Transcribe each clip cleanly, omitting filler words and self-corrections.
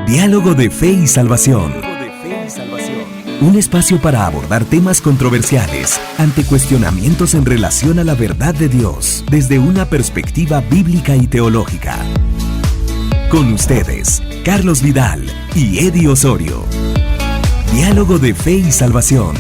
Diálogo de Fe y Salvación. Un espacio para abordar temas controversiales ante cuestionamientos en relación a la verdad de Dios desde una perspectiva bíblica y teológica. Con ustedes, Carlos Vidal y Eddie Osorio. Diálogo de Fe y Salvación.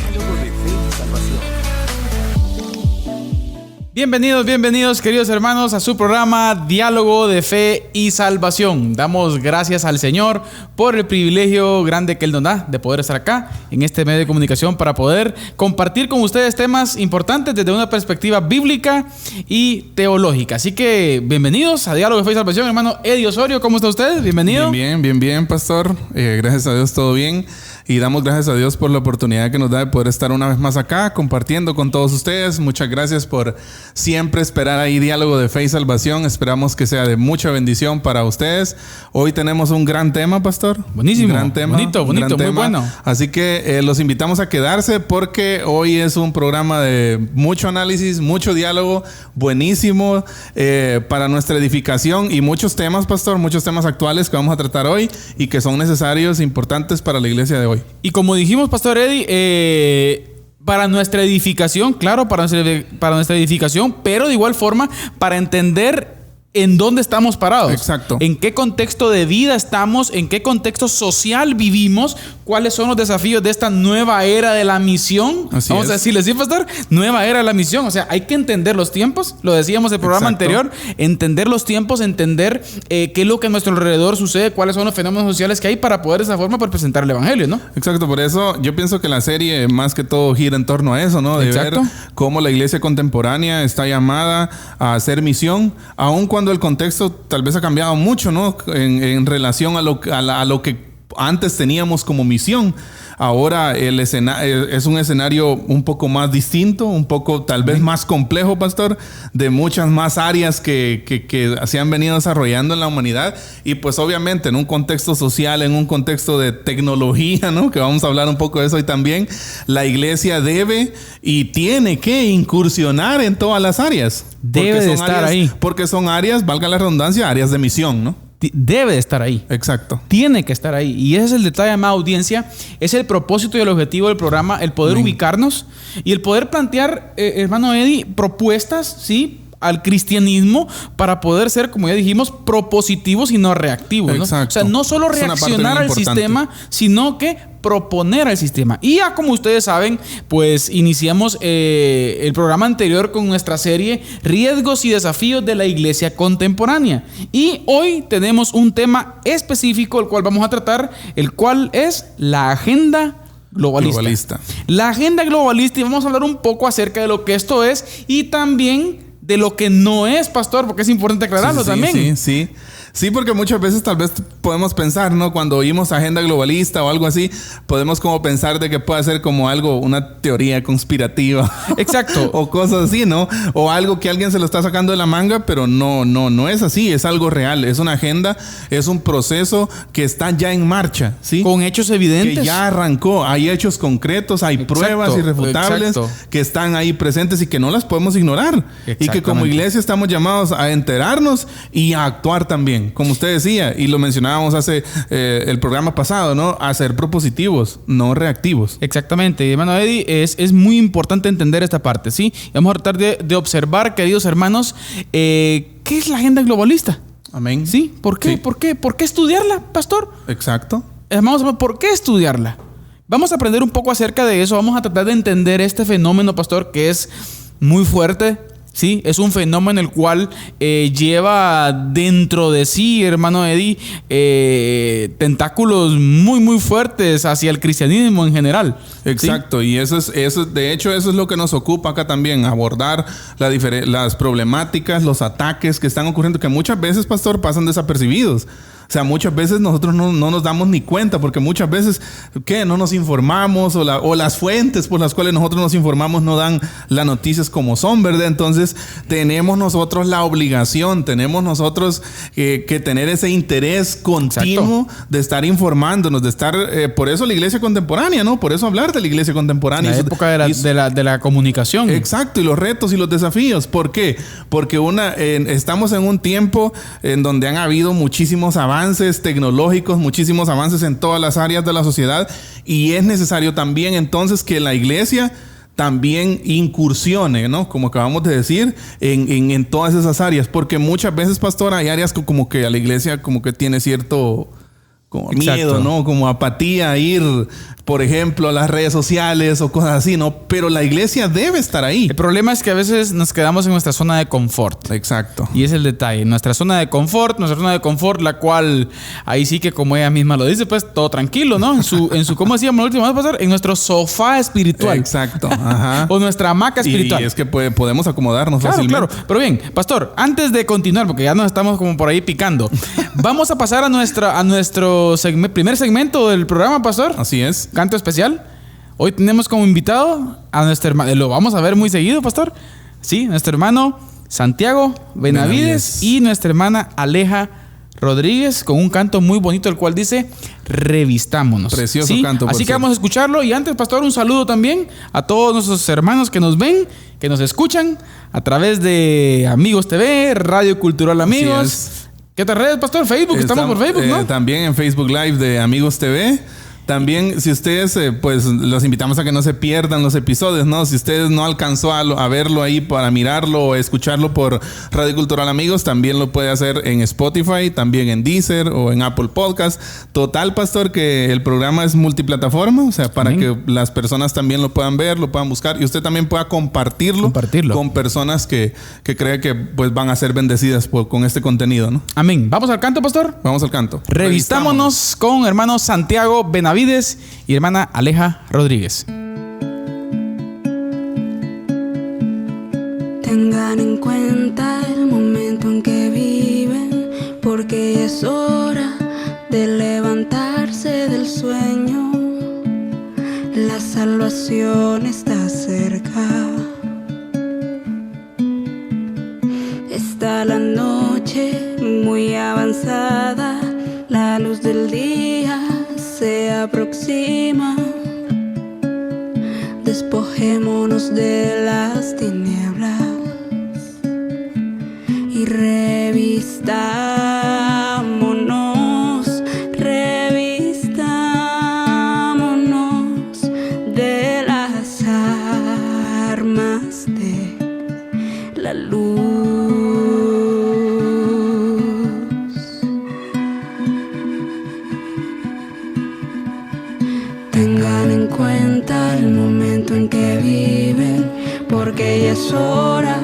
Bienvenidos queridos hermanos a su programa Diálogo de Fe y Salvación. Damos gracias al Señor por el privilegio grande que Él nos da de poder estar acá en este medio de comunicación para poder compartir con ustedes temas importantes desde una perspectiva bíblica y teológica. Así que bienvenidos a Diálogo de Fe y Salvación, hermano Eddie Osorio. ¿Cómo está usted? Bienvenido. Bien, pastor. Gracias a Dios, todo bien. Y damos gracias a Dios por la oportunidad que nos da de poder estar una vez más acá compartiendo con todos ustedes. Muchas gracias por siempre esperar ahí Diálogo de Fe y Salvación. Esperamos que sea de mucha bendición para ustedes. Hoy tenemos un gran tema, pastor. Buenísimo. Un gran tema. Bonito, muy bueno. Así que los invitamos a quedarse porque hoy es un programa de mucho análisis, mucho diálogo, buenísimo para nuestra edificación y muchos temas, pastor, muchos temas actuales que vamos a tratar hoy y que son necesarios, importantes para la iglesia de hoy. Y como dijimos, pastor Eddie, para nuestra edificación, claro, para nuestra edificación, pero de igual forma para entender en dónde estamos parados. Exacto. En qué contexto de vida estamos, en qué contexto social vivimos, cuáles son los desafíos de esta nueva era de la misión. Vamos a decirle, ¿sí, pastor? Nueva era de la misión. O sea, hay que entender los tiempos. Lo decíamos en el programa anterior. Entender los tiempos, entender qué es lo que a nuestro alrededor sucede, cuáles son los fenómenos sociales que hay para poder de esa forma presentar el evangelio, ¿no? Exacto. Por eso yo pienso que la serie más que todo gira en torno a eso, ¿no? De ver cómo la iglesia contemporánea está llamada a hacer misión, aun cuando el contexto tal vez ha cambiado mucho, ¿no? En relación a lo que antes teníamos como misión. Ahora es un escenario un poco más distinto, un poco tal vez más complejo, pastor, de muchas más áreas que se han venido desarrollando en la humanidad y pues obviamente en un contexto social, en un contexto de tecnología, ¿no? Que vamos a hablar un poco de eso hoy también. La iglesia debe y tiene que incursionar en todas las áreas. Debe de estar ahí. Porque son áreas, valga la redundancia, áreas de misión, ¿no? Debe de estar ahí. Exacto. Tiene que estar ahí. Y ese es el detalle, amada audiencia. Es el propósito y el objetivo del programa, el poder ubicarnos y el poder plantear, hermano Eddie, propuestas, ¿sí?, al cristianismo para poder ser, como ya dijimos, propositivos y no reactivos, ¿no? Exacto. O sea, no solo reaccionar al sistema, sino que proponer al sistema. Y ya como ustedes saben, pues iniciamos el programa anterior con nuestra serie Riesgos y Desafíos de la Iglesia Contemporánea. Y hoy tenemos un tema específico, el cual vamos a tratar, el cual es la agenda globalista. La agenda globalista, y vamos a hablar un poco acerca de lo que esto es y también de lo que no es, pastor, porque es importante aclararlo también. Sí, porque muchas veces tal vez podemos pensar, ¿no? Cuando oímos agenda globalista o algo así, podemos como pensar de que puede ser como algo, una teoría conspirativa. Exacto. O cosas así, ¿no? O algo que alguien se lo está sacando de la manga, pero no es así, es algo real. Es una agenda, es un proceso que está ya en marcha, ¿sí? Con hechos evidentes. Que ya arrancó, hay hechos concretos, hay pruebas irrefutables que están ahí presentes y que no las podemos ignorar. Y que como iglesia estamos llamados a enterarnos y a actuar también. Como usted decía, y lo mencionábamos hace el programa pasado, ¿no? A ser propositivos, no reactivos. Exactamente. Hermano Eddie, es muy importante entender esta parte, ¿sí? Vamos a tratar de observar, queridos hermanos, ¿qué es la agenda globalista? Amén. ¿Sí? ¿Por qué? Sí. ¿Por qué? ¿Por qué estudiarla, pastor? Exacto. Hermanos, ¿por qué estudiarla? Vamos a aprender un poco acerca de eso. Vamos a tratar de entender este fenómeno, pastor, que es muy fuerte. Sí, es un fenómeno el cual lleva dentro de sí, hermano Eddie, tentáculos muy, muy fuertes hacia el cristianismo en general. Exacto, ¿sí? Y de hecho, eso es lo que nos ocupa acá también, abordar las problemáticas, los ataques que están ocurriendo, que muchas veces, pastor, pasan desapercibidos. O sea, muchas veces nosotros no nos damos ni cuenta porque muchas veces no nos informamos o las fuentes por las cuales nosotros nos informamos no dan las noticias como son, ¿verdad? Entonces tenemos nosotros la obligación, tenemos nosotros que tener ese interés continuo de estar informándonos, de estar, por eso la iglesia contemporánea, ¿no? Por eso hablar de la iglesia contemporánea. La época de la comunicación. Exacto, y los retos y los desafíos. ¿Por qué? Porque estamos en un tiempo en donde han habido muchísimos avances avances tecnológicos, muchísimos avances en todas las áreas de la sociedad, y es necesario también entonces que la iglesia también incursione, ¿no? Como acabamos de decir, en todas esas áreas, porque muchas veces, pastor, hay áreas como que a la iglesia como que tiene cierto como miedo, ¿no? Como apatía a ir, por ejemplo, a las redes sociales o cosas así, ¿no? Pero la iglesia debe estar ahí. El problema es que a veces nos quedamos en nuestra zona de confort. Exacto. Y es el detalle. Nuestra zona de confort, la cual ahí sí que, como ella misma lo dice, pues todo tranquilo, ¿no? En su ¿cómo decíamos la última vez, pastor? En nuestro sofá espiritual. Exacto. Ajá. O nuestra hamaca espiritual. Y es que podemos acomodarnos fácilmente. Claro. Pero bien, pastor, antes de continuar, porque ya nos estamos como por ahí picando, vamos a pasar a nuestro primer segmento del programa, pastor. Así es. Canto especial. Hoy tenemos como invitado a nuestro hermano, lo vamos a ver muy seguido, pastor. Sí, nuestro hermano Santiago Benavides y nuestra hermana Aleja Rodríguez, con un canto muy bonito, el cual dice Revistámonos. Precioso canto. Así que vamos a escucharlo. Y antes, pastor, un saludo también a todos nuestros hermanos que nos ven, que nos escuchan a través de Amigos TV, Radio Cultural Amigos. ¿Qué otras redes, pastor? Facebook, estamos por Facebook, ¿no? También en Facebook Live de Amigos TV. También, si ustedes, pues los invitamos a que no se pierdan los episodios, ¿no? Si ustedes no alcanzó a verlo ahí para mirarlo o escucharlo por Radio Cultural Amigos, también lo puede hacer en Spotify, también en Deezer o en Apple Podcast. Total, pastor, que el programa es multiplataforma, o sea, para que las personas también lo puedan ver, lo puedan buscar y usted también pueda compartirlo. Con personas que cree que pues van a ser bendecidas con este contenido, ¿no? Amén. ¿Vamos al canto, pastor? Vamos al canto. Revistámonos con hermano Santiago Benavides y hermana Aleja Rodríguez. Tengan en cuenta el momento en que viven, porque es hora de levantarse del sueño. La salvación está cerca. Está la noche muy avanzada, la luz del día se aproxima. Despojémonos de las tinieblas y revistámonos de las armas de la luz. Tengan en cuenta el momento en que viven, porque ya es hora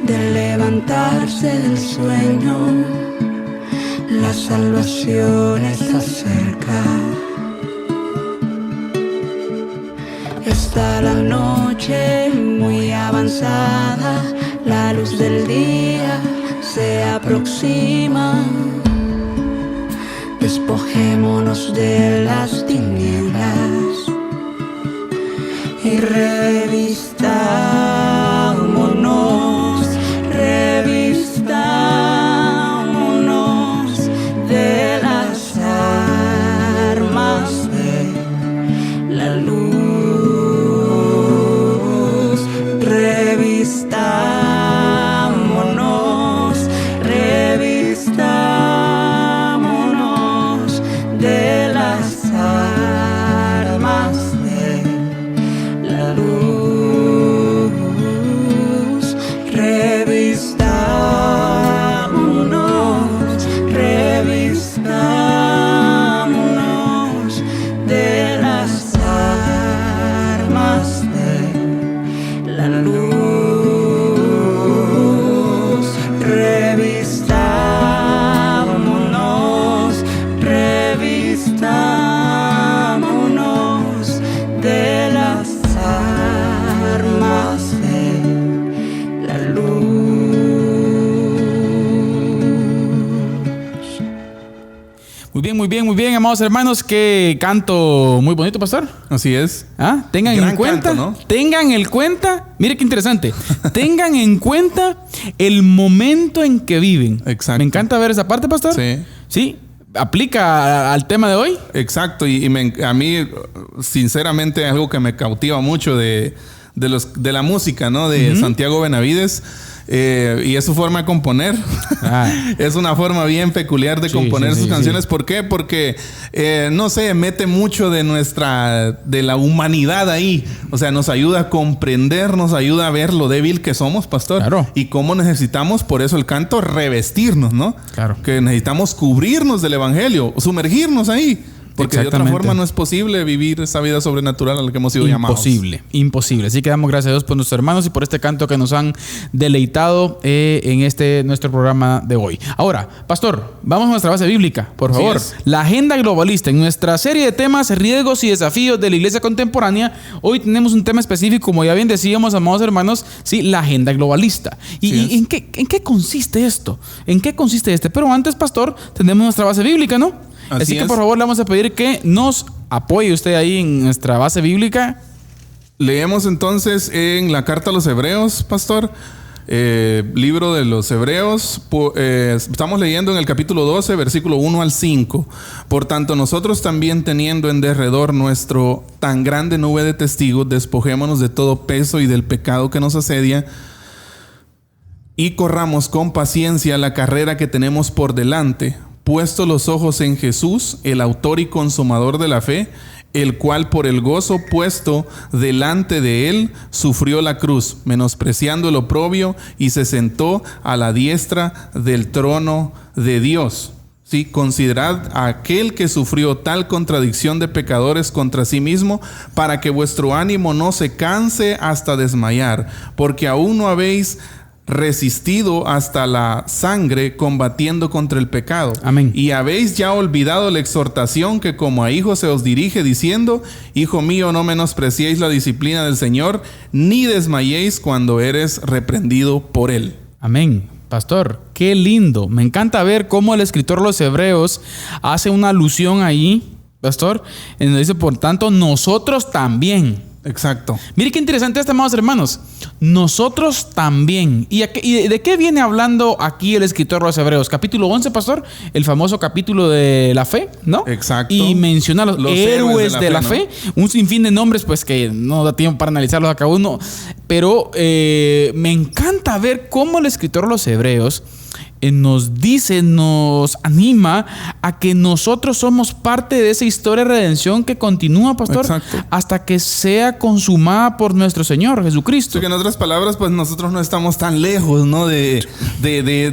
de levantarse del sueño. La salvación está cerca. Está la noche muy avanzada, la luz del día se aproxima. Despojémonos de las tinieblas y revistámonos de las armas de la luz. Revistámonos de las armas de la luz. Revistámonos de las armas de la luz. Revistámonos de las armas de la luz. Muy bien, amados hermanos. Qué canto muy bonito, pastor. Así es. Tengan en cuenta, canto, ¿no? Mire qué interesante. Tengan en cuenta el momento en que viven. Exacto. Me encanta ver esa parte, pastor. Sí. ¿Aplica al tema de hoy? Exacto. Y a mí, sinceramente, algo que me cautiva mucho de la música, ¿no? De Santiago Benavides, y es su forma de componer. Es una forma bien peculiar de componer sus canciones. ¿Por qué? Porque, no sé, mete mucho de la humanidad ahí. O sea, nos ayuda a comprender, nos ayuda a ver lo débil que somos, pastor. Claro. Y cómo necesitamos, por eso el canto, revestirnos, ¿no? Claro. Que necesitamos cubrirnos del evangelio, sumergirnos ahí. Porque de otra forma no es posible vivir esa vida sobrenatural a la que hemos sido llamados. Imposible. Así que damos gracias a Dios por nuestros hermanos y por este canto que nos han deleitado en nuestro programa de hoy. Ahora, pastor, vamos a nuestra base bíblica, por favor. La agenda globalista. En nuestra serie de temas, riesgos y desafíos de la iglesia contemporánea, hoy tenemos un tema específico, como ya bien decíamos, amados hermanos, sí, la agenda globalista. ¿Y en qué consiste esto? ¿En qué consiste este? Pero antes, pastor, tenemos nuestra base bíblica, ¿no? Así que por favor le vamos a pedir que nos apoye usted ahí en nuestra base bíblica. Leemos entonces en la carta a los Hebreos, pastor, libro de los Hebreos. Estamos leyendo en el capítulo 12, versículo 1 al 5. Por tanto, nosotros también, teniendo en derredor nuestro tan grande nube de testigos, despojémonos de todo peso y del pecado que nos asedia, y corramos con paciencia la carrera que tenemos por delante, puesto los ojos en Jesús, el autor y consumador de la fe, el cual por el gozo puesto delante de él sufrió la cruz, menospreciando el oprobio, y se sentó a la diestra del trono de Dios. Sí, considerad a aquel que sufrió tal contradicción de pecadores contra sí mismo, para que vuestro ánimo no se canse hasta desmayar, porque aún no habéis resistido hasta la sangre combatiendo contra el pecado. Amén. Y habéis ya olvidado la exhortación que como a hijos se os dirige, diciendo: Hijo mío, no menospreciéis la disciplina del Señor, ni desmayéis cuando eres reprendido por él. Amén. Pastor, qué lindo. Me encanta ver cómo el escritor de los Hebreos hace una alusión ahí, pastor, en donde dice: por tanto, nosotros también. Exacto. Mire qué interesante esto, amados hermanos. Nosotros también. ¿Y de qué viene hablando aquí el escritor de los Hebreos? Capítulo 11, pastor, el famoso capítulo de la fe, ¿no? Exacto. Y menciona los héroes de la fe, ¿no? Un sinfín de nombres, pues que no da tiempo para analizarlos a cada uno. Pero me encanta ver cómo el escritor de los Hebreos nos dice, nos anima a que nosotros somos parte de esa historia de redención que continúa, pastor. Exacto. Hasta que sea consumada por nuestro Señor Jesucristo. Que en otras palabras, pues nosotros no estamos tan lejos, ¿no? de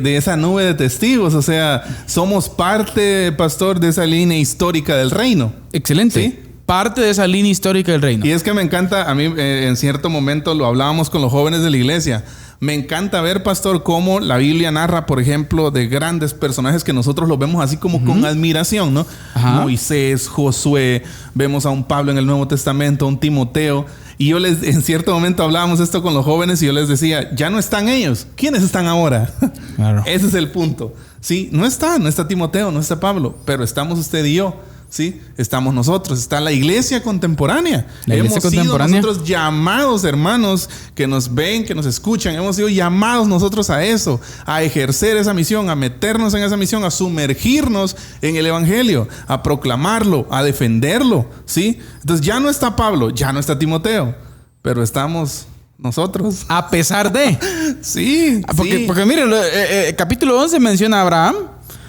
esa nube de testigos. O sea, somos parte, pastor, de esa línea histórica del reino. Excelente. ¿Sí? Parte de esa línea histórica del reino. Y es que me encanta, a mí en cierto momento lo hablábamos con los jóvenes de la iglesia. Me encanta ver, pastor, cómo la Biblia narra, por ejemplo, de grandes personajes que nosotros los vemos así como con admiración, ¿no? Ajá. Moisés, Josué, vemos a un Pablo en el Nuevo Testamento, a un Timoteo. Y en cierto momento hablábamos esto con los jóvenes y yo les decía: ya no están ellos. ¿Quiénes están ahora? Claro. Ese es el punto. Sí, no está Timoteo, no está Pablo, pero estamos usted y yo. Sí, estamos nosotros, está la iglesia contemporánea. Hemos sido nosotros llamados, hermanos, que nos ven, que nos escuchan. Hemos sido llamados nosotros a eso, a ejercer esa misión, a meternos en esa misión, a sumergirnos en el evangelio, a proclamarlo, a defenderlo. ¿Sí? Entonces ya no está Pablo, ya no está Timoteo, pero estamos nosotros. A pesar de. Sí. Porque mire, capítulo 11 menciona a Abraham.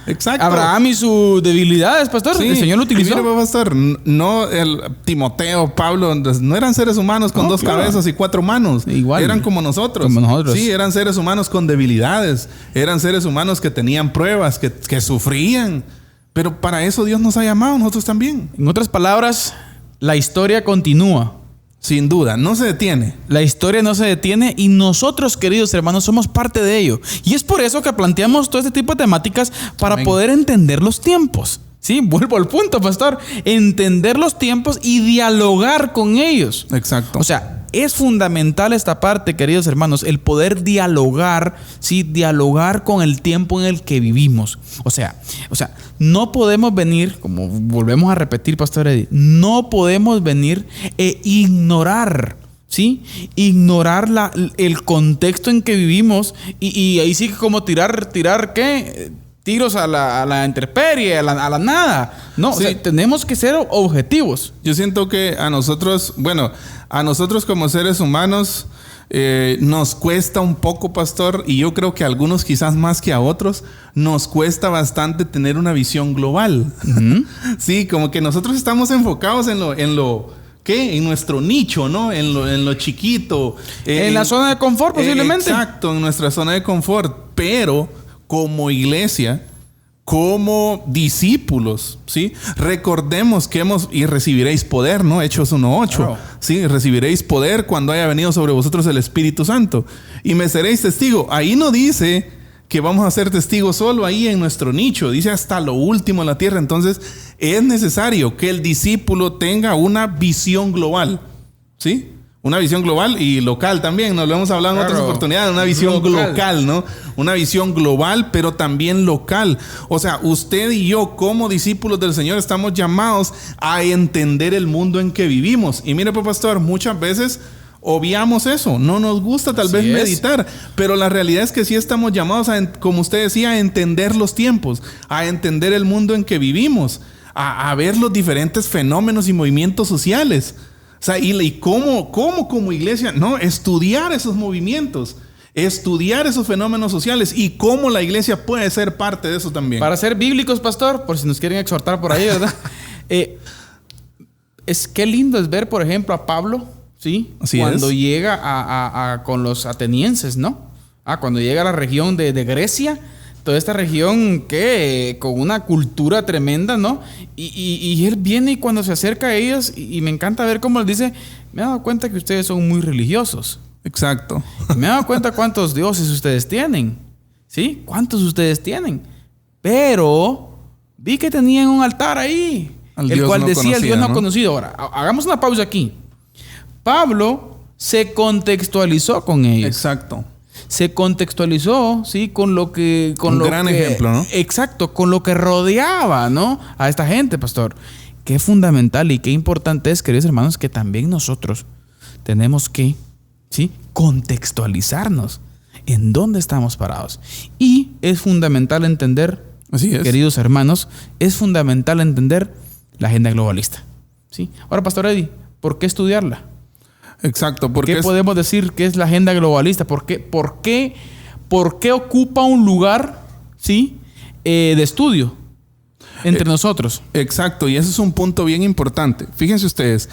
Exacto. Abraham y sus debilidades, pastor. Sí. El Señor lo utilizó. Mire, pastor, no el Timoteo, Pablo, no eran seres humanos con dos cabezas y cuatro manos. Igual. Eran como nosotros. Sí, eran seres humanos con debilidades. Eran seres humanos que tenían pruebas, que sufrían. Pero para eso Dios nos ha llamado, nosotros también. En otras palabras, la historia continúa. Sin duda, no se detiene. La historia no se detiene y nosotros, queridos hermanos, somos parte de ello. Y es por eso que planteamos todo este tipo de temáticas para poder entender los tiempos. Sí, vuelvo al punto, pastor. Entender los tiempos y dialogar con ellos. Exacto. O sea, es fundamental esta parte, queridos hermanos, el poder dialogar, ¿sí? Dialogar con el tiempo en el que vivimos. O sea, no podemos venir, como volvemos a repetir, pastor Eddie, no podemos venir e ignorar, ¿sí? Ignorar el contexto en que vivimos y ahí sí que como tirar ¿qué? Tiros a la intemperie, a la nada. No, sí. O sea, tenemos que ser objetivos. Yo siento que a nosotros como seres humanos, nos cuesta un poco, pastor, y yo creo que a algunos quizás más que a otros, nos cuesta bastante tener una visión global. Uh-huh. Sí, como que nosotros estamos enfocados en nuestro nicho, ¿no? En lo chiquito. En la zona de confort, posiblemente. Exacto, en nuestra zona de confort. Pero como iglesia, como discípulos, ¿sí? Recordemos que y recibiréis poder, ¿no? Hechos 1:8. Claro. Sí, recibiréis poder cuando haya venido sobre vosotros el Espíritu Santo. Y me seréis testigo. Ahí no dice que vamos a ser testigos solo ahí en nuestro nicho. Dice hasta lo último en la tierra. Entonces, es necesario que el discípulo tenga una visión global, ¿sí? Una visión global y local también, nos lo hemos hablado en otras oportunidades, una visión local, ¿no? Una visión global, pero también local. O sea, usted y yo como discípulos del Señor estamos llamados a entender el mundo en que vivimos. Y mire, pues, pastor, muchas veces obviamos eso, no nos gusta tal vez meditar, pero la realidad es que sí estamos llamados como usted decía, a entender los tiempos, a entender el mundo en que vivimos, a ver los diferentes fenómenos y movimientos sociales. O sea, y cómo como iglesia, no, estudiar esos movimientos, estudiar esos fenómenos sociales y cómo la iglesia puede ser parte de eso también. Para ser bíblicos, pastor, por si nos quieren exhortar por ahí, ¿verdad? Qué lindo es ver, por ejemplo, a Pablo, ¿sí? Cuando llega con los atenienses, ¿no? Cuando llega a la región de Grecia, toda esta región con una cultura tremenda, ¿no? Y él viene y cuando se acerca a ellos, y me encanta ver cómo él dice, me he dado cuenta que ustedes son muy religiosos. Exacto. Me he dado cuenta cuántos dioses ustedes tienen, ¿sí? ¿Cuántos ustedes tienen? Pero vi que tenían un altar ahí, el cual decía el Dios no conocido. Ahora, hagamos una pausa aquí. Pablo se contextualizó con ellos. Exacto. Se contextualizó, ¿sí? Con lo que... ejemplo, ¿no? Exacto, con lo que rodeaba, ¿no? A esta gente, pastor. Qué fundamental y qué importante es, queridos hermanos, que también nosotros tenemos que, ¿sí? Contextualizarnos en dónde estamos parados. Y es fundamental entender, así es, queridos hermanos, es fundamental entender la agenda globalista, ¿sí? Ahora, pastor Eddie, ¿por qué estudiarla? Exacto. ¿Qué podemos decir que es la agenda globalista? ¿Por qué ocupa un lugar, ¿sí? De estudio entre nosotros? Exacto, y ese es un punto bien importante. Fíjense ustedes,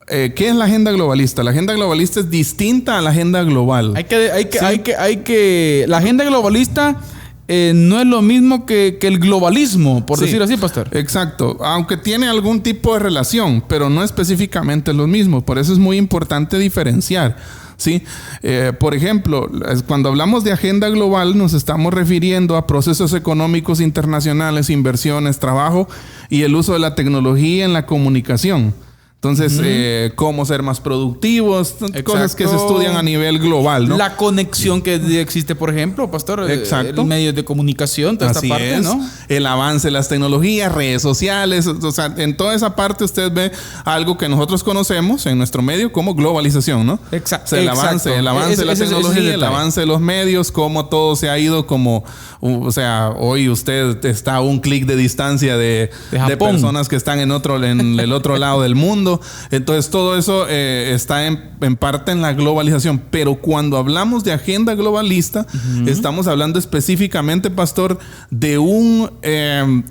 ¿qué es la agenda globalista? La agenda globalista es distinta a la agenda global. La agenda globalista no es lo mismo que el globalismo, por decir así, pastor. Exacto, aunque tiene algún tipo de relación, pero no específicamente lo mismo. Por eso es muy importante diferenciar, ¿sí? Por ejemplo, cuando hablamos de agenda global, nos estamos refiriendo a procesos económicos internacionales, inversiones, trabajo y el uso de la tecnología en la comunicación. Entonces, cómo ser más productivos, cosas que se estudian a nivel global, ¿no? La conexión que existe, por ejemplo, pastor, exacto, medios de comunicación, toda esta parte, ¿no? El avance de las tecnologías, redes sociales, o sea, en toda esa parte usted ve algo que nosotros conocemos en nuestro medio como globalización, ¿no? Exacto. O sea, el avance de la tecnología, el avance de los medios, cómo todo se ha ido como, o sea, hoy usted está a un clic de distancia de personas que están en el otro lado del mundo. Entonces todo eso está en parte en la globalización, pero cuando hablamos de agenda globalista, estamos hablando específicamente, pastor, de un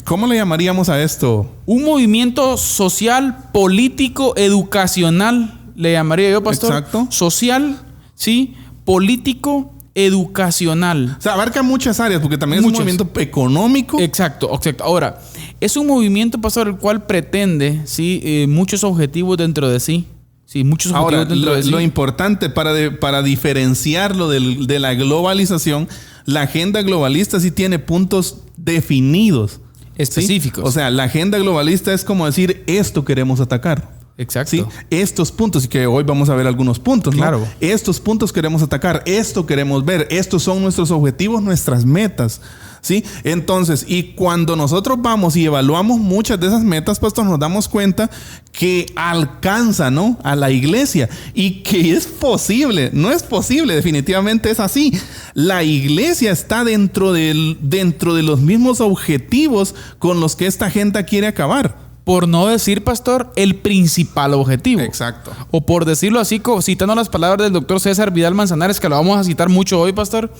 ¿cómo le llamaríamos a esto? Un movimiento social, político, educacional, le llamaría yo, pastor. Exacto. Social, sí, político, educacional. O sea, abarca muchas áreas, porque también es un movimiento económico. Exacto. Ahora, es un movimiento, pastor, el cual pretende, ¿sí? Muchos objetivos dentro de sí. Sí, muchos objetivos ahora, dentro de sí. Lo importante para diferenciarlo de la globalización, la agenda globalista sí tiene puntos definidos. Específicos. ¿Sí? O sea, la agenda globalista es como decir, esto queremos atacar. Exacto. ¿Sí? Estos puntos, y que hoy vamos a ver algunos puntos, ¿no? Claro. Estos puntos queremos atacar, esto queremos ver, estos son nuestros objetivos, nuestras metas, ¿sí? Entonces, y cuando nosotros vamos y evaluamos muchas de esas metas, pastor, nos damos cuenta que alcanza, ¿no? A la iglesia, y que es posible, no es posible, definitivamente es así. La iglesia está dentro de los mismos objetivos con los que esta agenda quiere acabar. Por no decir, pastor, el principal objetivo. Exacto. O por decirlo así, citando las palabras del doctor César Vidal Manzanares, que lo vamos a citar mucho hoy, pastor,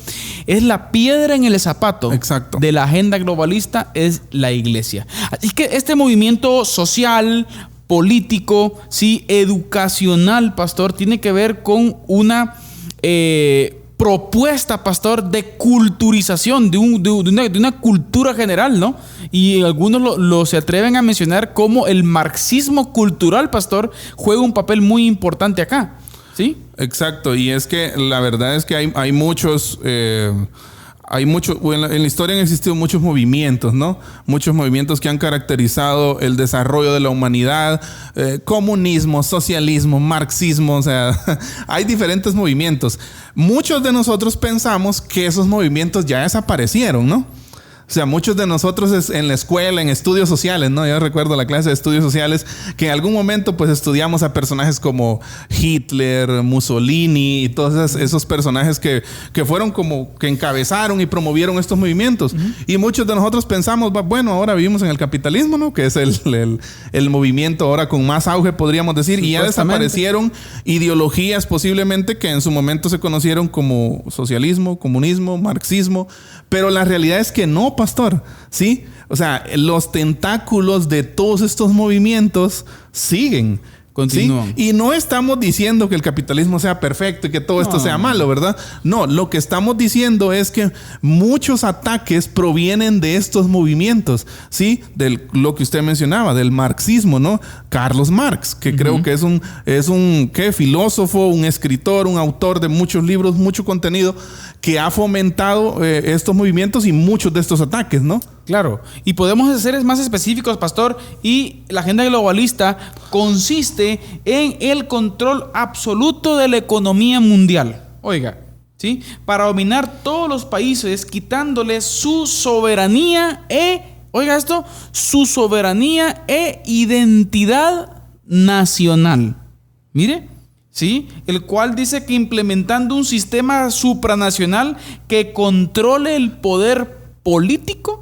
es la piedra en el zapato. Exacto. De la agenda globalista es la iglesia. Así que este movimiento social, político, sí, educacional, pastor, tiene que ver con una propuesta, pastor, de culturización, de una cultura general, ¿no? Y algunos lo se atreven a mencionar como el marxismo cultural, pastor, juega un papel muy importante acá, ¿sí? Exacto, y es que la verdad es que hay muchos... en la historia han existido muchos movimientos, ¿no? Muchos movimientos que han caracterizado el desarrollo de la humanidad, comunismo, socialismo, marxismo, o sea, hay diferentes movimientos. Muchos de nosotros pensamos que esos movimientos ya desaparecieron, ¿no? O sea, muchos de nosotros en la escuela, en estudios sociales, ¿no? Yo recuerdo la clase de estudios sociales que en algún momento pues estudiamos a personajes como Hitler, Mussolini y todos esos personajes que fueron como que encabezaron y promovieron estos movimientos. Y muchos de nosotros pensamos, bueno, ahora vivimos en el capitalismo, ¿no? Que es el movimiento ahora con más auge, podríamos decir. Y ya desaparecieron ideologías posiblemente que en su momento se conocieron como socialismo, comunismo, marxismo. Pero la realidad es que no, pastor, ¿sí? O sea, los tentáculos de todos estos movimientos siguen. Continúan. ¿Sí? Y no estamos diciendo que el capitalismo sea perfecto y que todo esto sea malo, ¿verdad? No, lo que estamos diciendo es que muchos ataques provienen de estos movimientos, ¿sí? De lo que usted mencionaba, del marxismo, ¿no? Carlos Marx, que creo que es un filósofo, un escritor, un autor de muchos libros, mucho contenido, que ha fomentado estos movimientos y muchos de estos ataques, ¿no? Claro, y podemos ser más específicos, pastor, y la agenda globalista consiste en el control absoluto de la economía mundial. Oiga, ¿sí? Para dominar todos los países, quitándoles su soberanía su soberanía e identidad nacional. Mire, ¿sí? El cual dice que implementando un sistema supranacional que controle el poder político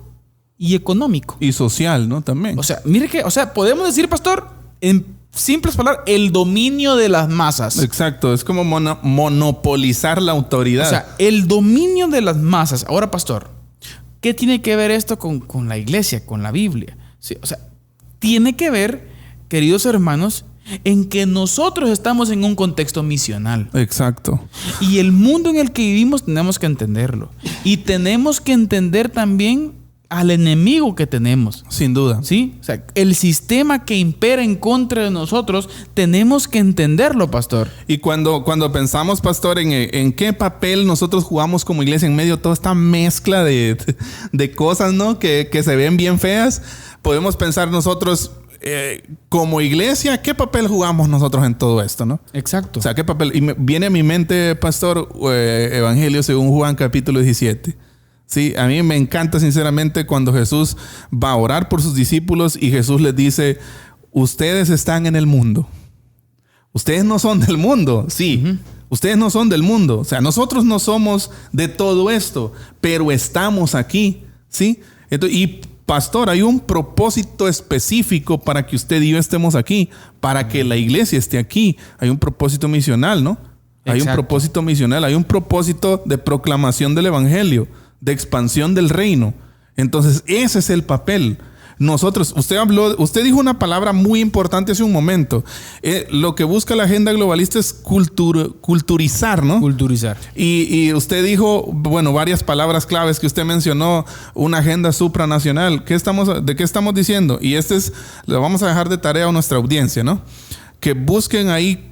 y económico. Y social, ¿no? También. O sea, mire que, podemos decir, pastor, en simples palabras, el dominio de las masas. Exacto, es como monopolizar la autoridad. O sea, el dominio de las masas. Ahora, pastor, ¿qué tiene que ver esto con la iglesia, con la Biblia? Sí, o sea, tiene que ver, queridos hermanos, en que nosotros estamos en un contexto misional. Exacto. Y el mundo en el que vivimos tenemos que entenderlo. Y tenemos que entender también al enemigo que tenemos. Sin duda. ¿Sí? O sea, el sistema que impera en contra de nosotros, tenemos que entenderlo, pastor. Y cuando pensamos, pastor, en qué papel nosotros jugamos como iglesia en medio de toda esta mezcla de cosas, ¿no? Que se ven bien feas, podemos pensar nosotros, como iglesia, ¿qué papel jugamos nosotros en todo esto, no? Exacto. O sea, ¿qué papel? Y me viene a mi mente, pastor, Evangelio según Juan capítulo 17. Sí, a mí me encanta sinceramente cuando Jesús va a orar por sus discípulos y Jesús les dice, ustedes están en el mundo. Ustedes no son del mundo, sí. Ustedes no son del mundo. O sea, nosotros no somos de todo esto, pero estamos aquí, ¿sí? Entonces, y pastor, hay un propósito específico para que usted y yo estemos aquí, para que la iglesia esté aquí. Hay un propósito misional, ¿no? Hay un propósito misional, hay un propósito de proclamación del evangelio, de expansión del reino. Entonces, ese es el papel. Nosotros, usted dijo una palabra muy importante hace un momento. Lo que busca la agenda globalista es culturizar, ¿no? Culturizar. Y usted dijo, bueno, varias palabras claves que usted mencionó, una agenda supranacional. ¿De qué estamos diciendo? Y lo vamos a dejar de tarea a nuestra audiencia, ¿no? Que busquen ahí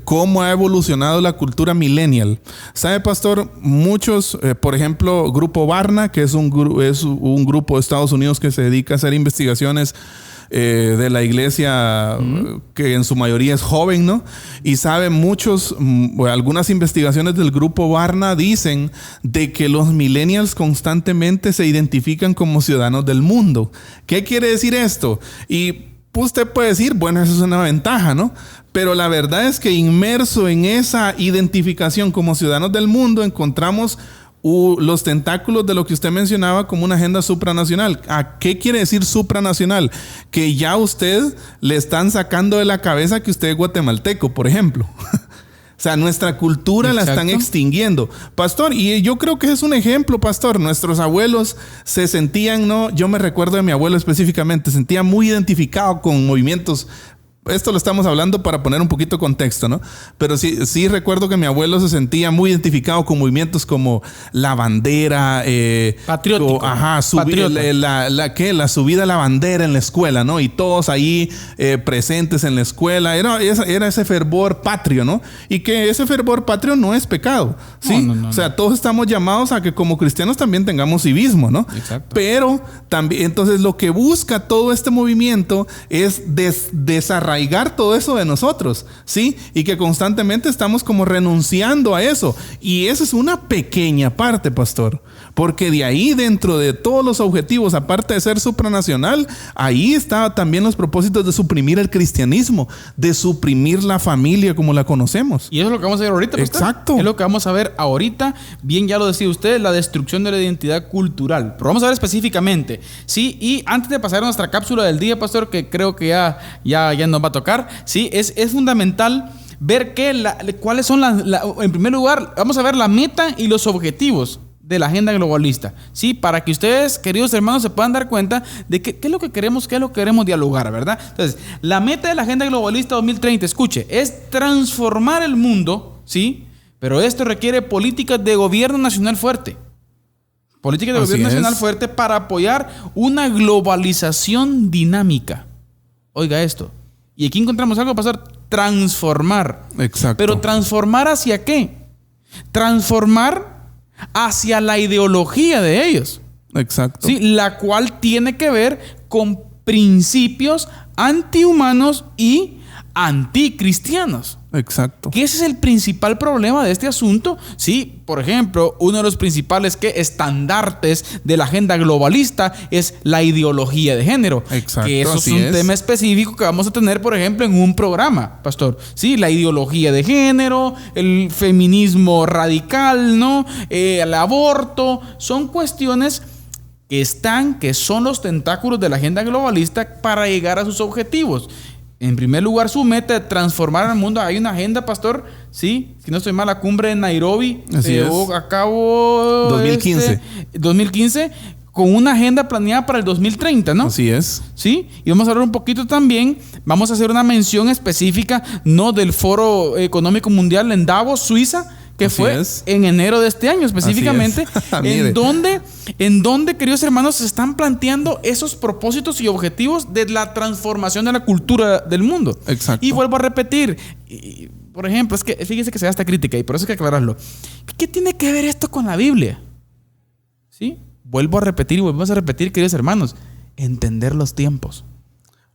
cómo ha evolucionado la cultura millennial. ¿Sabe, pastor? Muchos, por ejemplo, Grupo Barna, que es un grupo de Estados Unidos que se dedica a hacer investigaciones de la iglesia, que en su mayoría es joven, ¿no? Y sabe algunas investigaciones del Grupo Barna dicen de que los millennials constantemente se identifican como ciudadanos del mundo. ¿Qué quiere decir esto? Y usted puede decir, bueno, eso es una ventaja, ¿no? Pero la verdad es que inmerso en esa identificación como ciudadanos del mundo encontramos los tentáculos de lo que usted mencionaba como una agenda supranacional. ¿A qué quiere decir supranacional? Que ya usted le están sacando de la cabeza que usted es guatemalteco, por ejemplo. O sea, nuestra cultura la están extinguiendo. Pastor, y yo creo que es un ejemplo, pastor. Nuestros abuelos se sentían, ¿no? Yo me recuerdo de mi abuelo específicamente, se sentía muy identificado con movimientos. Esto lo estamos hablando para poner un poquito de contexto, ¿no? Pero sí recuerdo que mi abuelo se sentía muy identificado con movimientos como la bandera. Patriótico. La subida a la bandera en la escuela, ¿no? Y todos ahí presentes en la escuela. Era ese fervor patrio, ¿no? Y que ese fervor patrio no es pecado, ¿sí? No, o sea, todos estamos llamados a que como cristianos también tengamos civismo, ¿no? Exacto. Pero también, entonces lo que busca todo este movimiento es desarraigar todo eso de nosotros, ¿sí? Y que constantemente estamos como renunciando a eso. Y esa es una pequeña parte, pastor. Porque de ahí, dentro de todos los objetivos, aparte de ser supranacional, ahí estaban también los propósitos de suprimir el cristianismo, de suprimir la familia como la conocemos. Y eso es lo que vamos a ver ahorita, pastor. Exacto. Es lo que vamos a ver ahorita. Bien, ya lo decía usted, la destrucción de la identidad cultural. Pero vamos a ver específicamente, ¿sí? Y antes de pasar a nuestra cápsula del día, pastor, que creo que ya nos va a tocar, ¿sí? Es fundamental ver cuáles son en primer lugar, vamos a ver la meta y los objetivos de la agenda globalista, ¿sí? Para que ustedes, queridos hermanos, se puedan dar cuenta de qué es lo que queremos, dialogar, ¿verdad? Entonces, la meta de la agenda globalista 2030, escuche, es transformar el mundo, ¿sí? Pero esto requiere políticas de gobierno nacional fuerte. Políticas de gobierno nacional fuerte para apoyar una globalización dinámica. Oiga esto. Y aquí encontramos algo, pastor, transformar. Exacto. Pero transformar ¿hacia qué? Transformar hacia la ideología de ellos. Exacto. Sí, la cual tiene que ver con principios antihumanos y anticristianos. Exacto. Que ese es el principal problema de este asunto. Sí, por ejemplo, uno de los principales estandartes de la agenda globalista es la ideología de género. Exacto. Que eso es un tema específico que vamos a tener, por ejemplo, en un programa, pastor. Sí, la ideología de género, el feminismo radical, ¿no? El aborto, son cuestiones que son los tentáculos de la agenda globalista para llegar a sus objetivos. En primer lugar, su meta de transformar el mundo. Hay una agenda, pastor, sí, si no estoy mal, la cumbre de Nairobi se llevó a cabo 2015 con una agenda planeada para el 2030, ¿no? Así es. Sí, y vamos a hablar un poquito también, vamos a hacer una mención específica, no del Foro Económico Mundial en Davos, Suiza, que fue en enero de este año específicamente, en donde, queridos hermanos, se están planteando esos propósitos y objetivos de la transformación de la cultura del mundo. Exacto. Y vuelvo a repetir, por ejemplo, es que fíjense que se da esta crítica y por eso hay que aclararlo. ¿Qué tiene que ver esto con la Biblia? ¿Sí? Vuelvo a repetir y volvemos a repetir, queridos hermanos, entender los tiempos.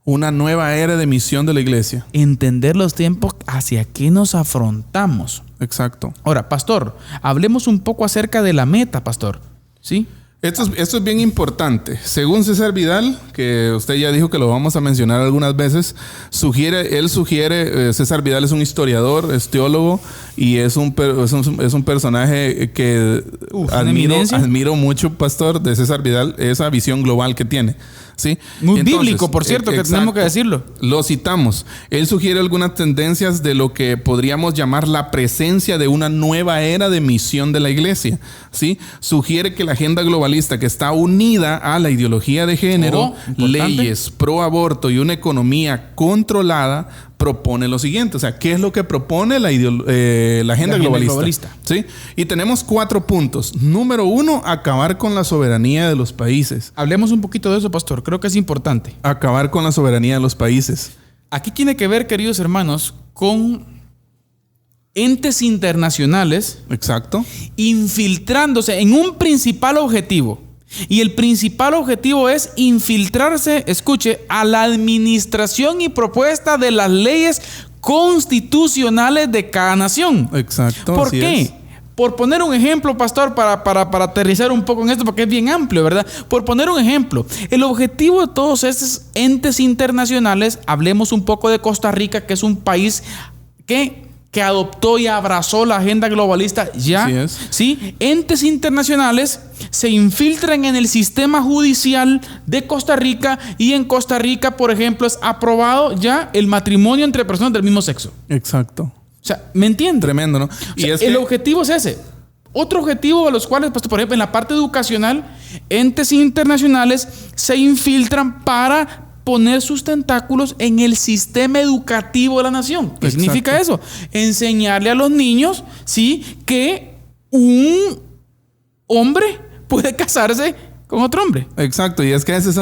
Una nueva era de misión de la iglesia. Entender los tiempos hacia qué nos afrontamos. Exacto. Ahora, pastor, hablemos un poco acerca de la meta, pastor. ¿Sí? Esto es bien importante. Según César Vidal, que usted ya dijo que lo vamos a mencionar algunas veces, César Vidal es un historiador, es teólogo y es un personaje que admiro mucho, pastor, de César Vidal, esa visión global que tiene. ¿Sí? Muy bíblico, por cierto, que tenemos que decirlo. Lo citamos. Él sugiere algunas tendencias de lo que podríamos llamar la presencia de una nueva era de misión de la iglesia. ¿Sí? Sugiere que la agenda globalista, que está unida a la ideología de género, leyes pro aborto y una economía controlada, propone lo siguiente. O sea, ¿qué es lo que propone la agenda globalista? ¿Sí? Y tenemos 4 puntos. Número 1, acabar con la soberanía de los países. Hablemos un poquito de eso, pastor. Creo que es importante. Acabar con la soberanía de los países. Aquí tiene que ver, queridos hermanos, con entes internacionales. Exacto. Infiltrándose en un principal objetivo. Y el principal objetivo es infiltrarse, escuche, a la administración y propuesta de las leyes constitucionales de cada nación. Exacto. ¿Por qué? Por poner un ejemplo, pastor, para aterrizar un poco en esto, porque es bien amplio, ¿verdad? Por poner un ejemplo, el objetivo de todos estos entes internacionales, hablemos un poco de Costa Rica, que es un país que que adoptó y abrazó la agenda globalista ya. ¿Sí? Entes internacionales se infiltran en el sistema judicial de Costa Rica y en Costa Rica, por ejemplo, es aprobado ya el matrimonio entre personas del mismo sexo. Exacto. O sea, ¿me entiendes? Tremendo, ¿no? Y el objetivo es ese. Otro objetivo a los cuales, pues, por ejemplo, en la parte educacional, entes internacionales se infiltran para poner sus tentáculos en el sistema educativo de la nación. ¿Qué significa eso? Enseñarle a los niños, ¿sí?, que un hombre puede casarse con otro hombre. Exacto. Y es que ese es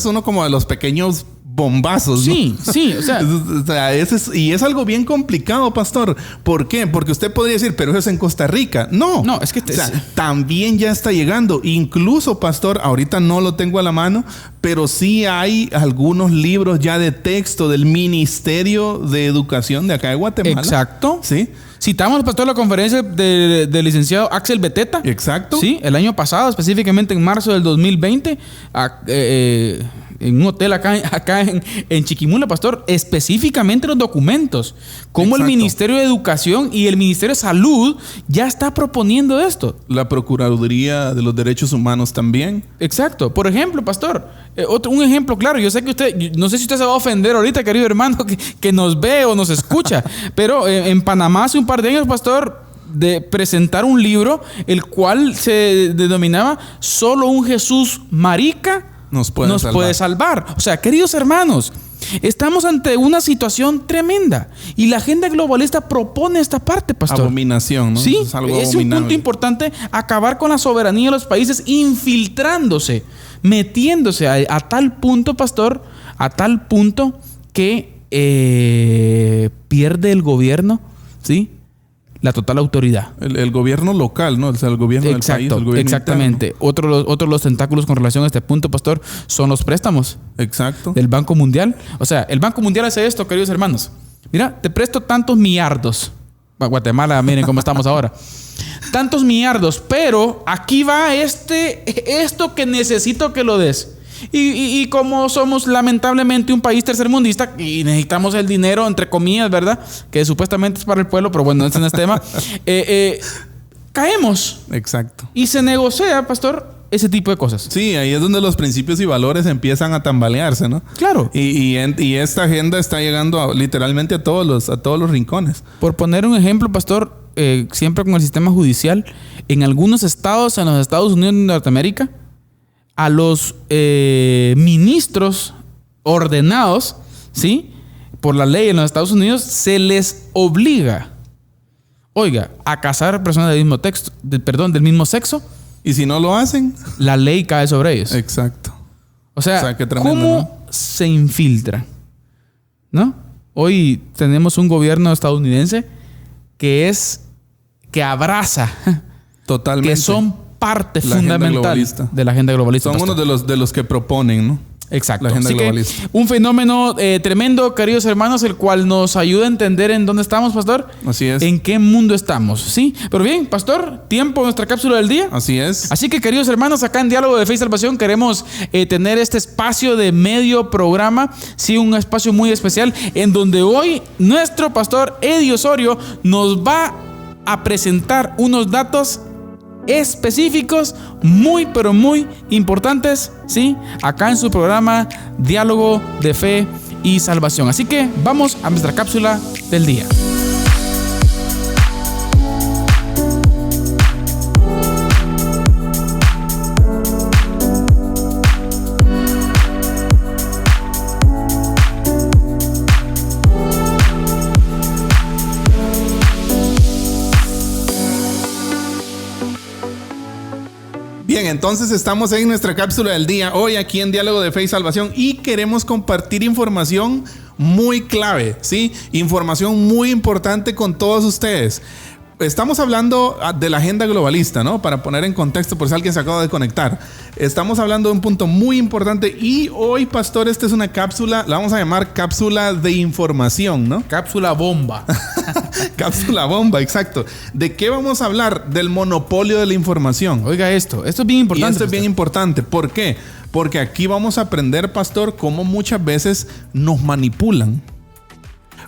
uno como de los pequeños bombazos, ¿no? Sí, o sea, y es algo bien complicado, pastor. ¿Por qué? Porque usted podría decir, pero eso es en Costa Rica. No, es que también ya está llegando. Incluso, pastor, ahorita no lo tengo a la mano, pero sí hay algunos libros ya de texto del Ministerio de Educación de acá de Guatemala. Exacto. Sí. Citamos, pastor, la conferencia del licenciado Axel Beteta. Exacto. Sí, el año pasado, específicamente en marzo del 2020, en un hotel acá en Chiquimula, pastor, específicamente los documentos. Cómo el Ministerio de Educación y el Ministerio de Salud ya está proponiendo esto. La Procuraduría de los Derechos Humanos también. Exacto. Por ejemplo, pastor, un ejemplo claro. Yo sé que usted, no sé si usted se va a ofender ahorita, querido hermano, que nos ve o nos escucha, pero en Panamá hace un par de años, pastor, de presentar un libro, el cual se denominaba Solo un Jesús marica nos puede salvar. O sea, queridos hermanos, estamos ante una situación tremenda y la agenda globalista propone esta parte, pastor. Abominación, ¿no? Sí, es un punto importante, acabar con la soberanía de los países, infiltrándose, metiéndose a tal punto, pastor, a tal punto que pierde el gobierno, ¿sí?, la total autoridad. El gobierno local, ¿no? O sea, el gobierno del país. El gobierno exactamente. interno. Otro de los tentáculos con relación a este punto, pastor, son los préstamos. Exacto. Del Banco Mundial. O sea, el Banco Mundial hace esto, queridos hermanos. Mira, te presto tantos millardos. Guatemala, miren cómo estamos ahora. Tantos millardos, pero aquí va esto que necesito que lo des. Y como somos lamentablemente un país tercermundista y necesitamos el dinero, entre comillas, ¿verdad?, que supuestamente es para el pueblo, pero bueno, ese no es tema. Caemos. Exacto. Y se negocia, pastor, ese tipo de cosas. Sí, ahí es donde los principios y valores empiezan a tambalearse, ¿no? Claro. Y esta agenda está llegando literalmente a todos los rincones. Por poner un ejemplo, pastor, siempre con el sistema judicial, en algunos estados, en los Estados Unidos de Norteamérica, a los ministros ordenados, ¿sí?, por la ley en los Estados Unidos, se les obliga, a casar personas del mismo sexo. Y si no lo hacen, la ley cae sobre ellos. Exacto. O sea qué tremendo, ¿cómo ¿no? se infiltra? ¿No? Hoy tenemos un gobierno estadounidense que abraza, totalmente, que son parte fundamental de la agenda globalista. Son uno de los que proponen, ¿no? Exacto. La agenda Así globalista. Que un fenómeno tremendo, queridos hermanos, el cual nos ayuda a entender en dónde estamos, pastor. Así es. En qué mundo estamos, ¿sí? Pero bien, pastor, tiempo nuestra cápsula del día. Así es. Así que, queridos hermanos, acá en Diálogo de Fe y Salvación queremos tener este espacio de medio programa, sí, un espacio muy especial en donde hoy nuestro pastor Eddie Osorio nos va a presentar unos datos específicos muy pero muy importantes, ¿sí?, acá en su programa Diálogo de Fe y Salvación. Así que vamos a nuestra cápsula del día. Bien, entonces estamos en nuestra cápsula del día, hoy aquí en Diálogo de Fe y Salvación, y queremos compartir información muy clave, ¿sí? Información muy importante con todos ustedes. Estamos hablando de la agenda globalista, ¿no? Para poner en contexto por si alguien se acaba de conectar. Estamos hablando de un punto muy importante y hoy, pastor, esta es una cápsula, la vamos a llamar cápsula de información, ¿no? Cápsula bomba. Cápsula bomba, exacto. ¿De qué vamos a hablar? Del monopolio de la información. Oiga esto es bien importante. Y esto es bien importante. ¿Por qué? Porque aquí vamos a aprender, pastor, cómo muchas veces nos manipulan.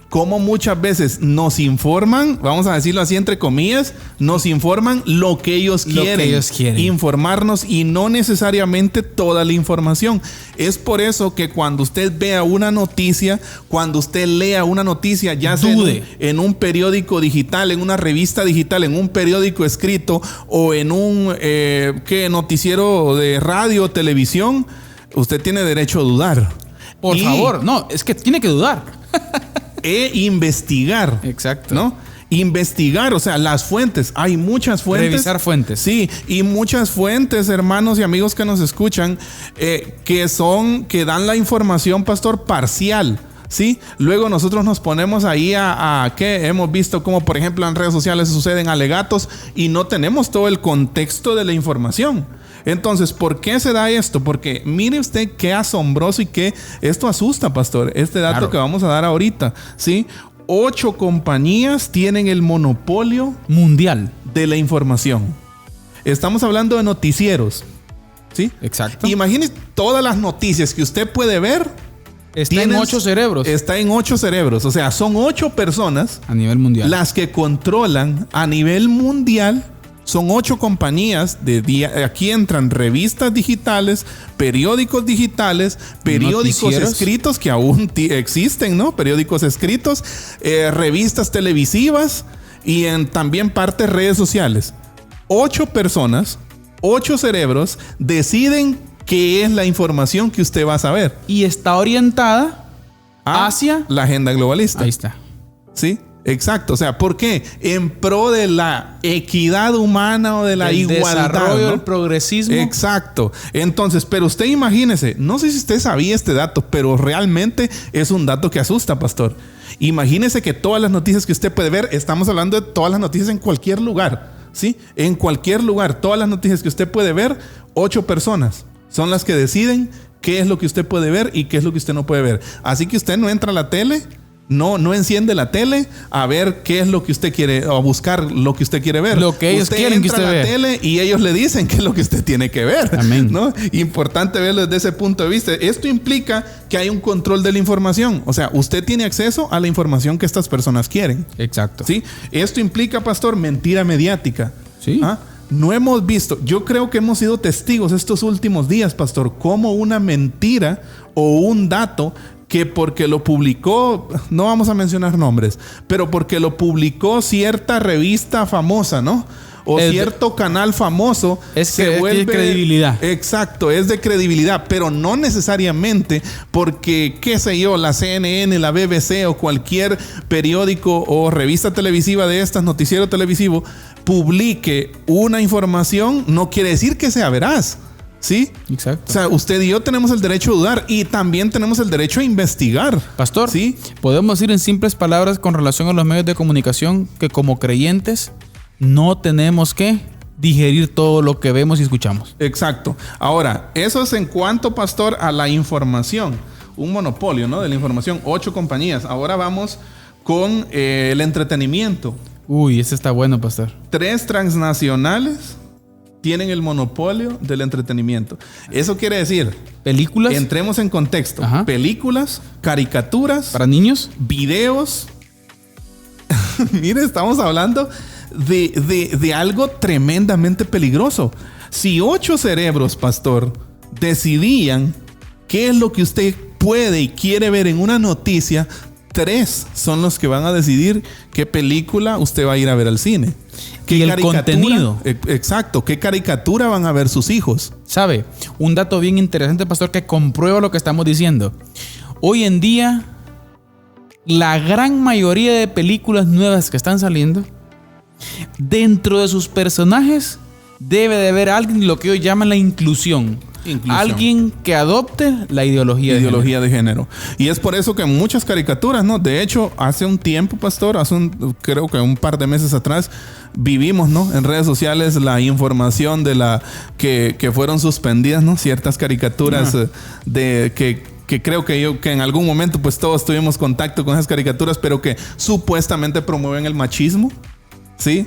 Cómo muchas veces nos informan, vamos a decirlo así entre comillas, nos informan lo que ellos quieren. Informarnos y no necesariamente toda la información. Es por eso que cuando usted vea una noticia, cuando usted lea una noticia, ya sea en un periódico digital, en una revista digital, en un periódico escrito o en un noticiero de radio o televisión, usted tiene derecho a dudar. Por favor, no, es que tiene que dudar. Investigar. Exacto. ¿No? Investigar, o sea, las fuentes. Hay muchas fuentes. Revisar fuentes. Sí, y muchas fuentes, hermanos y amigos que nos escuchan, que dan la información, pastor, parcial. ¿Sí? Luego nosotros nos ponemos ahí a que hemos visto como, por ejemplo, en redes sociales suceden alegatos y no tenemos todo el contexto de la información. Entonces, ¿por qué se da esto? Porque mire usted qué asombroso y qué esto asusta, pastor. Este dato que vamos a dar ahorita, ¿sí? 8 compañías tienen el monopolio mundial de la información. Estamos hablando de noticieros, ¿sí? Exacto. Imagínese todas las noticias que usted puede ver. Está en 8 cerebros. Está en 8 cerebros. O sea, son 8 personas a nivel mundial las que controlan a nivel mundial. Son 8 compañías aquí entran revistas digitales, periódicos digitales, periódicos escritos que aún existen, ¿no? Periódicos escritos, revistas televisivas y en también parte redes sociales. 8 personas, 8 cerebros deciden qué es la información que usted va a saber. Y está orientada hacia la agenda globalista. Ahí está. ¿Sí? Exacto, o sea, ¿por qué? En pro de la equidad humana o de la igualdad, desarrollo, ¿no? el progresismo. Exacto. Entonces, pero usted imagínese, no sé si usted sabía este dato, pero realmente es un dato que asusta, pastor. Imagínese que todas las noticias que usted puede ver, estamos hablando de todas las noticias en cualquier lugar, ¿sí? En cualquier lugar, todas las noticias que usted puede ver, 8 personas son las que deciden qué es lo que usted puede ver y qué es lo que usted no puede ver. Así que usted no entra a la tele. No enciende la tele a ver qué es lo que usted quiere o a buscar lo que usted quiere ver. Lo que ellos quieren que usted vea. Usted entra a la tele y ellos le dicen qué es lo que usted tiene que ver. Amén. ¿No? Importante verlo desde ese punto de vista. Esto implica que hay un control de la información. O sea, usted tiene acceso a la información que estas personas quieren. Exacto. ¿Sí? Esto implica, pastor, mentira mediática. Sí. ¿Ah? No hemos visto, yo creo que hemos sido testigos estos últimos días, pastor, como una mentira o un dato que porque lo publicó, no vamos a mencionar nombres, pero porque lo publicó cierta revista famosa, ¿no? O cierto canal famoso, se vuelve credibilidad. Exacto, es de credibilidad, pero no necesariamente porque, qué sé yo, la CNN, la BBC o cualquier periódico o revista televisiva de estas, noticiero televisivo, publique una información, no quiere decir que sea veraz. ¿Sí? Exacto. O sea, usted y yo tenemos el derecho a dudar y también tenemos el derecho a investigar. Pastor, ¿sí? Podemos decir en simples palabras con relación a los medios de comunicación que como creyentes no tenemos que digerir todo lo que vemos y escuchamos. Exacto. Ahora, eso es en cuanto, pastor, a la información. Un monopolio, ¿no? De la información. 8 compañías. Ahora vamos con el entretenimiento. Uy, ese está bueno, pastor. 3 transnacionales tienen el monopolio del entretenimiento. Eso quiere decir... Películas. Entremos en contexto. Ajá. Películas, caricaturas. Para niños. Videos. Mire, estamos hablando de algo tremendamente peligroso. Si 8 cerebros, pastor, decidían qué es lo que usted puede y quiere ver en una noticia, 3 son los que van a decidir qué película usted va a ir a ver al cine. Y el contenido. Exacto. ¿Qué caricatura van a ver sus hijos? ¿Sabe? Un dato bien interesante, pastor, que comprueba lo que estamos diciendo. Hoy en día, la gran mayoría de películas nuevas que están saliendo, dentro de sus personajes, debe de haber alguien, lo que ellos llaman la inclusión. Alguien que adopte la ideología de género. Y es por eso que muchas caricaturas, ¿no? De hecho, hace un tiempo, pastor, creo que un par de meses atrás, vivimos, ¿no? En redes sociales la información de que fueron suspendidas, ¿no? Ciertas caricaturas que creo que en algún momento pues todos tuvimos contacto con esas caricaturas, pero que supuestamente promueven el machismo. ¿sí?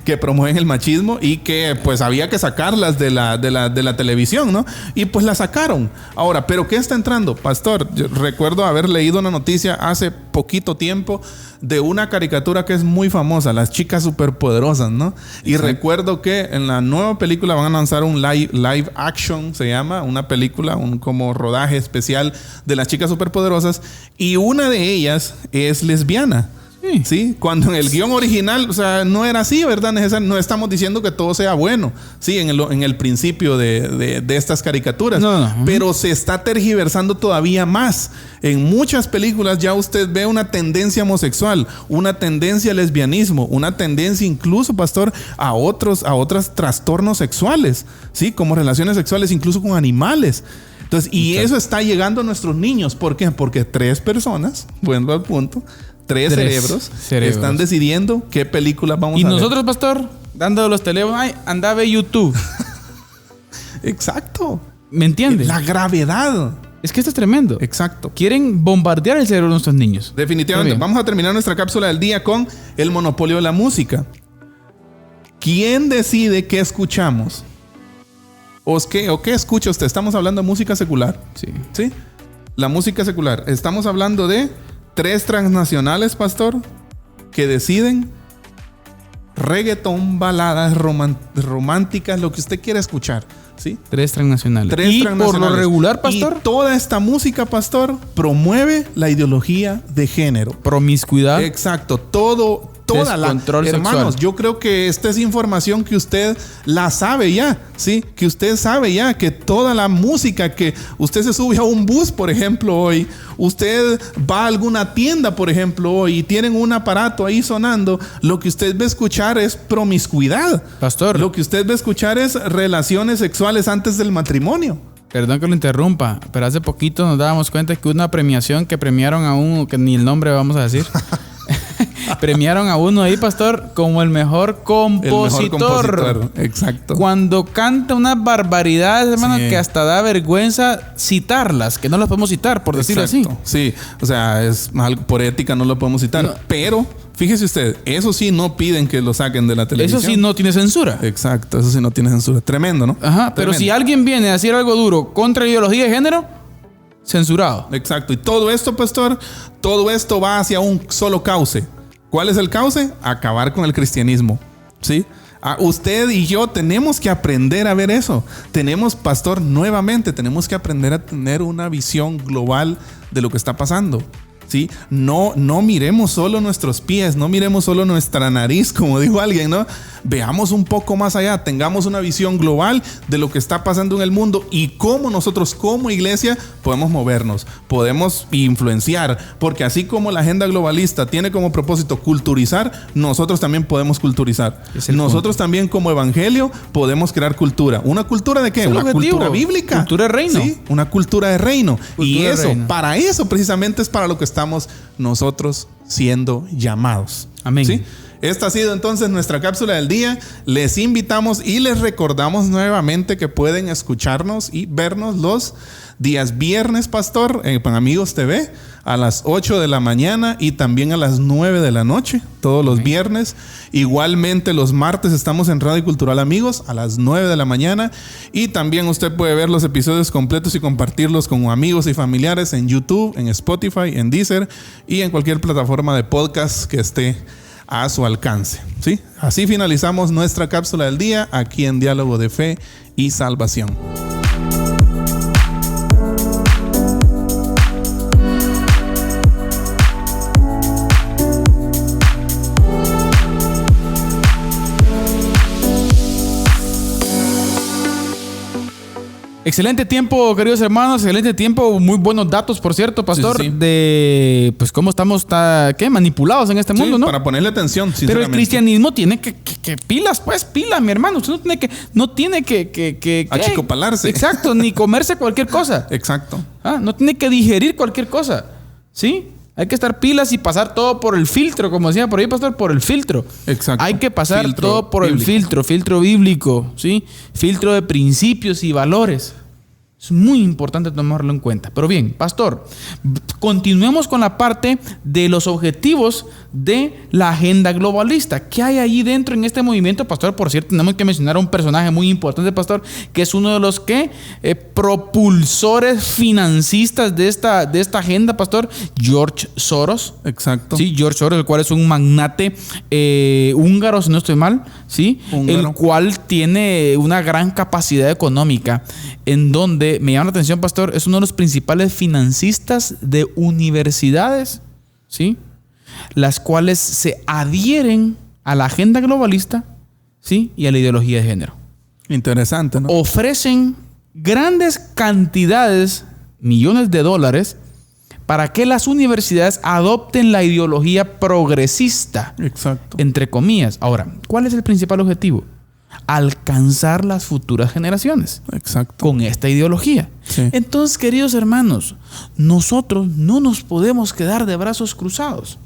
Que promueven el machismo y que pues había que sacarlas de la televisión, ¿no? Y pues la sacaron. Ahora, ¿pero qué está entrando? Pastor, yo recuerdo haber leído una noticia hace poquito tiempo de una caricatura que es muy famosa, Las Chicas Superpoderosas, ¿no? Y recuerdo que en la nueva película van a lanzar un live action, se llama, una película, un como rodaje especial de Las Chicas Superpoderosas, y una de ellas es lesbiana. Sí, cuando en el guión original, o sea, no era así, ¿verdad? No estamos diciendo que todo sea bueno, sí, en el principio de estas caricaturas. No. Pero se está tergiversando todavía más. En muchas películas ya usted ve una tendencia homosexual, una tendencia al lesbianismo, una tendencia incluso, pastor, a otros trastornos sexuales, sí, como relaciones sexuales incluso con animales. Entonces, y eso está llegando a nuestros niños. ¿Por qué? Porque 3 personas, vuelvo al punto, 3 cerebros están decidiendo qué películas vamos a ver. Y nosotros, pastor, dando los teléfonos, ay, anda a ver YouTube. Exacto. ¿Me entiendes? La gravedad. Es que esto es tremendo. Exacto. Quieren bombardear el cerebro de nuestros niños. Definitivamente. Vamos a terminar nuestra cápsula del día con el monopolio de la música. ¿Quién decide qué escuchamos? ¿O qué escucha usted? Estamos hablando de música secular. Sí. La música secular. Estamos hablando de 3 transnacionales, pastor, que deciden reggaetón, baladas románticas, lo que usted quiera escuchar, ¿sí? 3 transnacionales. Y por lo regular, pastor, y toda esta música, pastor, promueve la ideología de género. Promiscuidad. Exacto. Toda la... Hermanos, yo creo que esta es información que usted la sabe ya, ¿sí? Que usted sabe ya que toda la música que usted se sube a un bus, por ejemplo, hoy, usted va a alguna tienda, por ejemplo, hoy, y tienen un aparato ahí sonando, lo que usted va a escuchar es promiscuidad. Pastor. Lo que usted va a escuchar es relaciones sexuales antes del matrimonio. Perdón que lo interrumpa, pero hace poquito nos dábamos cuenta que una premiación que premiaron a uno, que ni el nombre vamos a decir... Premiaron a uno ahí, pastor, como el mejor compositor. Exacto. Cuando canta unas barbaridades, hermano, que hasta da vergüenza citarlas, que no las podemos citar, por decirlo así. Sí, o sea, es algo por ética, no lo podemos citar. No. Pero, fíjese usted, eso sí no piden que lo saquen de la televisión. Eso sí no tiene censura. Exacto, eso sí no tiene censura. Tremendo, ¿no? Ajá, pero si alguien viene a decir algo duro contra ideología de género, censurado. Exacto. Y todo esto, pastor, todo esto va hacia un solo cauce. ¿Cuál es el cauce? Acabar con el cristianismo, ¿sí? Usted y yo tenemos que aprender a ver eso. Tenemos, pastor, nuevamente, tenemos que aprender a tener una visión global de lo que está pasando, ¿sí? No miremos solo nuestros pies, no miremos solo nuestra nariz, como dijo alguien, ¿no? Veamos un poco más allá, tengamos una visión global de lo que está pasando en el mundo y cómo nosotros como iglesia podemos movernos, podemos influenciar, porque así como la agenda globalista tiene como propósito culturizar, nosotros también podemos culturizar. Nosotros también como evangelio podemos crear cultura. ¿Una cultura de qué? Una cultura bíblica. Cultura de reino. Sí, una cultura de reino. Y eso, para eso precisamente es para lo que estamos nosotros siendo llamados. Amén. ¿Sí? Esta ha sido entonces nuestra cápsula del día. Les invitamos y les recordamos nuevamente que pueden escucharnos y vernos los días viernes, pastor, en Amigos TV, a las 8 de la mañana y también a las 9 de la noche, todos los viernes. Igualmente los martes estamos en Radio Cultural Amigos a las 9 de la mañana y también usted puede ver los episodios completos y compartirlos con amigos y familiares en YouTube, en Spotify, en Deezer y en cualquier plataforma de podcast que esté a su alcance, ¿sí? Así finalizamos nuestra cápsula del día aquí en Diálogo de Fe y Salvación. Excelente tiempo, queridos hermanos, excelente tiempo, muy buenos datos, por cierto, pastor, sí. De pues cómo estamos manipulados en este mundo, ¿no? Para ponerle atención, pero el cristianismo tiene que pilas, mi hermano, usted no tiene que achicopalarse. Exacto, ni comerse cualquier cosa. Exacto. No tiene que digerir cualquier cosa, ¿sí? Hay que estar pilas y pasar todo por el filtro, como decía por ahí, pastor, por el filtro. Exacto. Hay que pasar filtro todo por bíblico. el filtro bíblico, ¿sí? Filtro de principios y valores, Es muy importante tomarlo en cuenta. Pero bien, pastor, continuemos con la parte de los objetivos de la agenda globalista. ¿Qué hay allí dentro en este movimiento, pastor? Por cierto, tenemos que mencionar a un personaje muy importante, pastor, que es uno de los propulsores financistas de esta agenda, pastor, George Soros. Exacto. Sí, George Soros, el cual es un magnate húngaro, si no estoy mal, ¿sí? Húngaro. El cual tiene una gran capacidad económica, en donde me llama la atención, pastor, es uno de los principales financistas de universidades, ¿sí? Las cuales se adhieren a la agenda globalista, ¿sí? Y a la ideología de género. Interesante, ¿no? Ofrecen grandes cantidades, millones de dólares, para que las universidades adopten la ideología progresista. Exacto. Entre comillas. Ahora, ¿cuál es el principal objetivo? Alcanzar las futuras generaciones. Exacto. Con esta ideología. Sí. Entonces, queridos hermanos, nosotros no nos podemos quedar de brazos cruzados.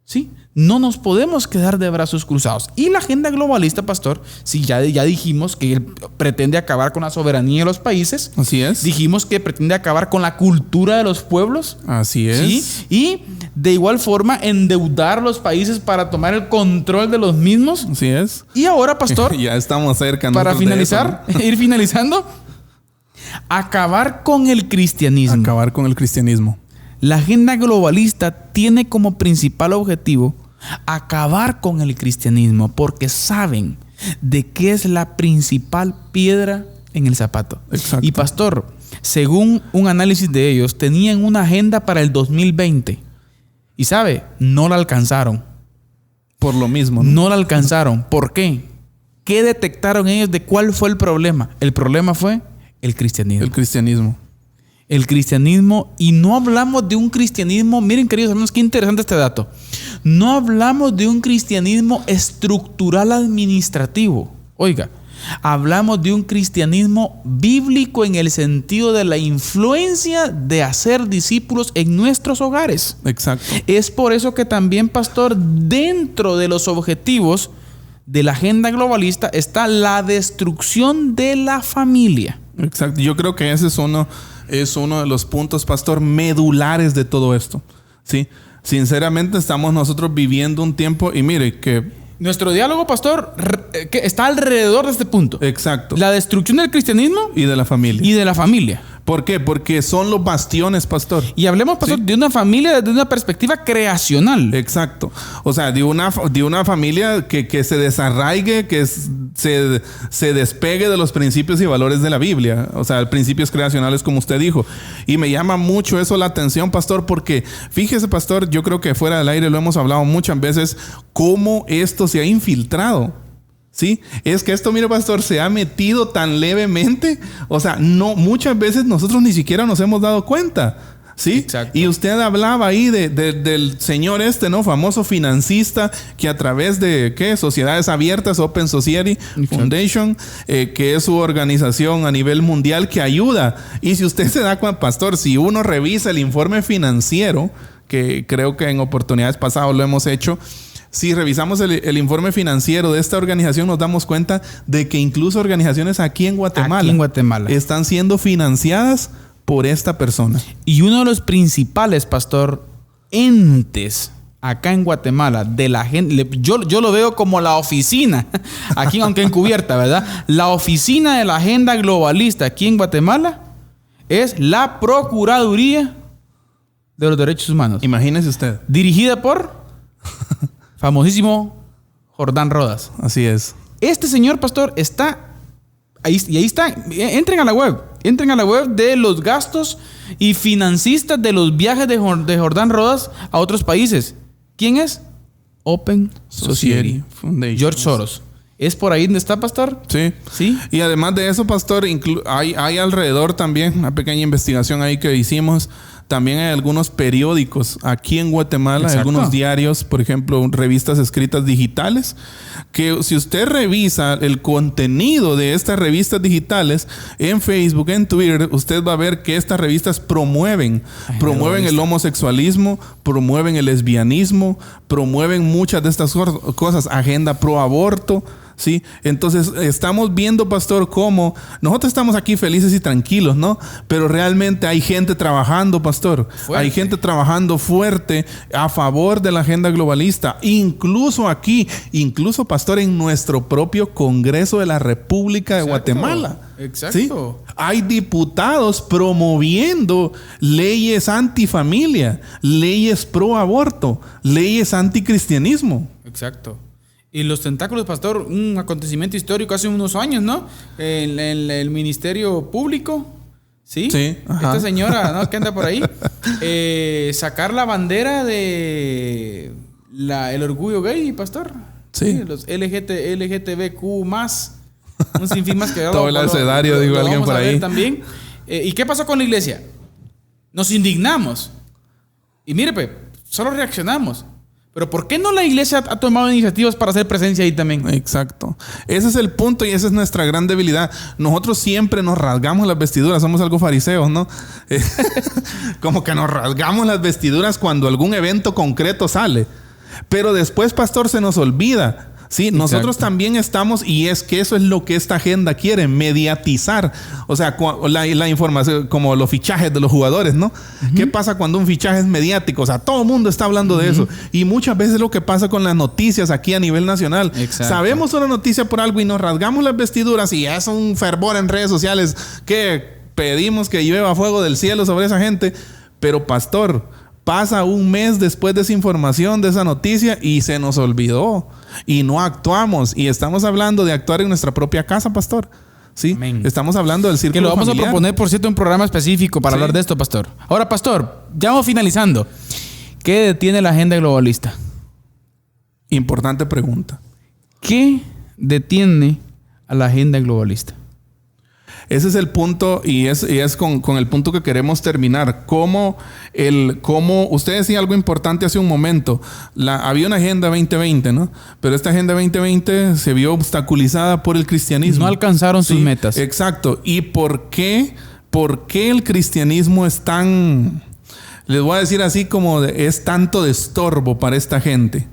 ¿Sí? No nos podemos quedar de brazos cruzados. Y la agenda globalista, pastor, sí, ya dijimos que él pretende acabar con la soberanía de los países. Así es. Dijimos que pretende acabar con la cultura de los pueblos. Así es. ¿Sí? Y de igual forma endeudar los países para tomar el control de los mismos. Así es. Y ahora, pastor, ya estamos cerca. Para finalizar, de eso, ¿no? Ir finalizando, acabar con el cristianismo. Acabar con el cristianismo. La agenda globalista tiene como principal objetivo acabar con el cristianismo, porque saben de qué es la principal piedra en el zapato. Exacto. Y pastor, según un análisis de ellos, tenían una agenda para el 2020 y sabe, no la alcanzaron. Por lo mismo, ¿no? No la alcanzaron. ¿Por qué? ¿Qué detectaron ellos de cuál fue el problema? El problema fue el cristianismo. El cristianismo. El cristianismo, y no hablamos de un cristianismo, miren queridos hermanos, qué interesante este dato. No hablamos de un cristianismo estructural administrativo. Oiga, hablamos de un cristianismo bíblico en el sentido de la influencia de hacer discípulos en nuestros hogares. Exacto. Es por eso que también, pastor, dentro de los objetivos de la agenda globalista está la destrucción de la familia. Exacto. Yo creo que ese es uno de los puntos, pastor, medulares de todo esto. ¿Sí? Sinceramente, estamos nosotros viviendo un tiempo, y mire que nuestro diálogo, pastor, que está alrededor de este punto. Exacto. La destrucción del cristianismo y de la familia. Y de la familia. ¿Por qué? Porque son los bastiones, pastor. Y hablemos, pastor, ¿sí?, de una familia desde una perspectiva creacional. Exacto. O sea, de una familia que se desarraigue, que se despegue de los principios y valores de la Biblia. O sea, principios creacionales, como usted dijo. Y me llama mucho eso la atención, pastor, porque fíjese, pastor, yo creo que fuera del aire lo hemos hablado muchas veces, cómo esto se ha infiltrado. ¿Sí? Es que esto, mire, pastor, se ha metido tan levemente. O sea, no, muchas veces nosotros ni siquiera nos hemos dado cuenta. ¿Sí? Exacto. Y usted hablaba ahí del señor ¿no? Famoso financista que a través de sociedades abiertas, Open Society Foundation, que es su organización a nivel mundial que ayuda. Y si usted se da cuenta, pastor, si uno revisa el informe financiero, que creo que en oportunidades pasadas lo hemos hecho, si revisamos el informe financiero de esta organización, nos damos cuenta de que incluso organizaciones aquí en Guatemala están siendo financiadas por esta persona. Y uno de los principales, pastor, entes acá en Guatemala de la gente, yo lo veo como la oficina, aquí aunque encubierta, ¿verdad? La oficina de la agenda globalista aquí en Guatemala es la Procuraduría de los Derechos Humanos. Imagínese usted. Dirigida por famosísimo Jordán Rodas. Así es. Este señor, pastor, está ahí, y ahí está. Entren a la web de los gastos y financistas de los viajes de Jordán Rodas a otros países. ¿Quién es? Open Society Foundation. George Soros. ¿Es por ahí donde está, pastor? Sí. ¿Sí? Y además de eso, pastor, hay alrededor también una pequeña investigación ahí que hicimos. También hay algunos periódicos aquí en Guatemala, algunos diarios, por ejemplo, revistas escritas digitales, que si usted revisa el contenido de estas revistas digitales en Facebook, en Twitter, usted va a ver que estas revistas promueven el homosexualismo, promueven el lesbianismo, promueven muchas de estas cosas, agenda pro aborto. ¿sí? Entonces estamos viendo, pastor, cómo nosotros estamos aquí felices y tranquilos, ¿no? Pero realmente hay gente trabajando, pastor. Fuerte. Hay gente trabajando fuerte a favor de la agenda globalista. Incluso aquí, pastor, en nuestro propio Congreso de la República de Guatemala. Exacto. ¿Sí? Hay diputados promoviendo leyes antifamilia, leyes pro aborto, leyes anticristianismo. Exacto. Y los tentáculos, pastor, un acontecimiento histórico hace unos años, ¿no? En el Ministerio Público, ¿sí? Sí. Ajá. Esta señora, ¿no? Que anda por ahí. Sacar la bandera de el orgullo gay, pastor. Sí. Los LGTBQ+. Un sinfín más que todo el abecedario, digo alguien por ahí. También. ¿Y qué pasó con la iglesia? Nos indignamos. Y mire, pues, solo reaccionamos. Pero ¿por qué no la iglesia ha tomado iniciativas para hacer presencia ahí también? Exacto. Ese es el punto y esa es nuestra gran debilidad. Nosotros siempre nos rasgamos las vestiduras. Somos algo fariseos, ¿no? Como que nos rasgamos las vestiduras cuando algún evento concreto sale. Pero después, pastor, se nos olvida. Sí, nosotros también estamos, y es que eso es lo que esta agenda quiere, mediatizar. O sea, la información, como los fichajes de los jugadores, ¿no? Uh-huh. ¿Qué pasa cuando un fichaje es mediático? O sea, todo el mundo está hablando de eso. Y muchas veces lo que pasa con las noticias aquí a nivel nacional. Exacto. Sabemos una noticia por algo y nos rasgamos las vestiduras y es un fervor en redes sociales que pedimos que llueva fuego del cielo sobre esa gente. Pero, pastor, pasa un mes después de esa información, de esa noticia, y se nos olvidó. Y no actuamos. Y estamos hablando de actuar en nuestra propia casa, pastor. ¿Sí? Amén. Estamos hablando del círculo que lo vamos familiar. A proponer, por cierto, un programa específico para hablar de esto, pastor. Ahora, pastor, ya vamos finalizando. ¿Qué detiene la agenda globalista? Importante pregunta. ¿Qué detiene a la agenda globalista? Ese es el punto y es con el punto que queremos terminar. Como usted decía algo importante hace un momento. Había una agenda 2020, ¿no? Pero esta agenda 2020 se vio obstaculizada por el cristianismo. No alcanzaron sus metas. Exacto. ¿Y por qué el cristianismo es tan, les voy a decir así, como es tanto de estorbo para esta gente?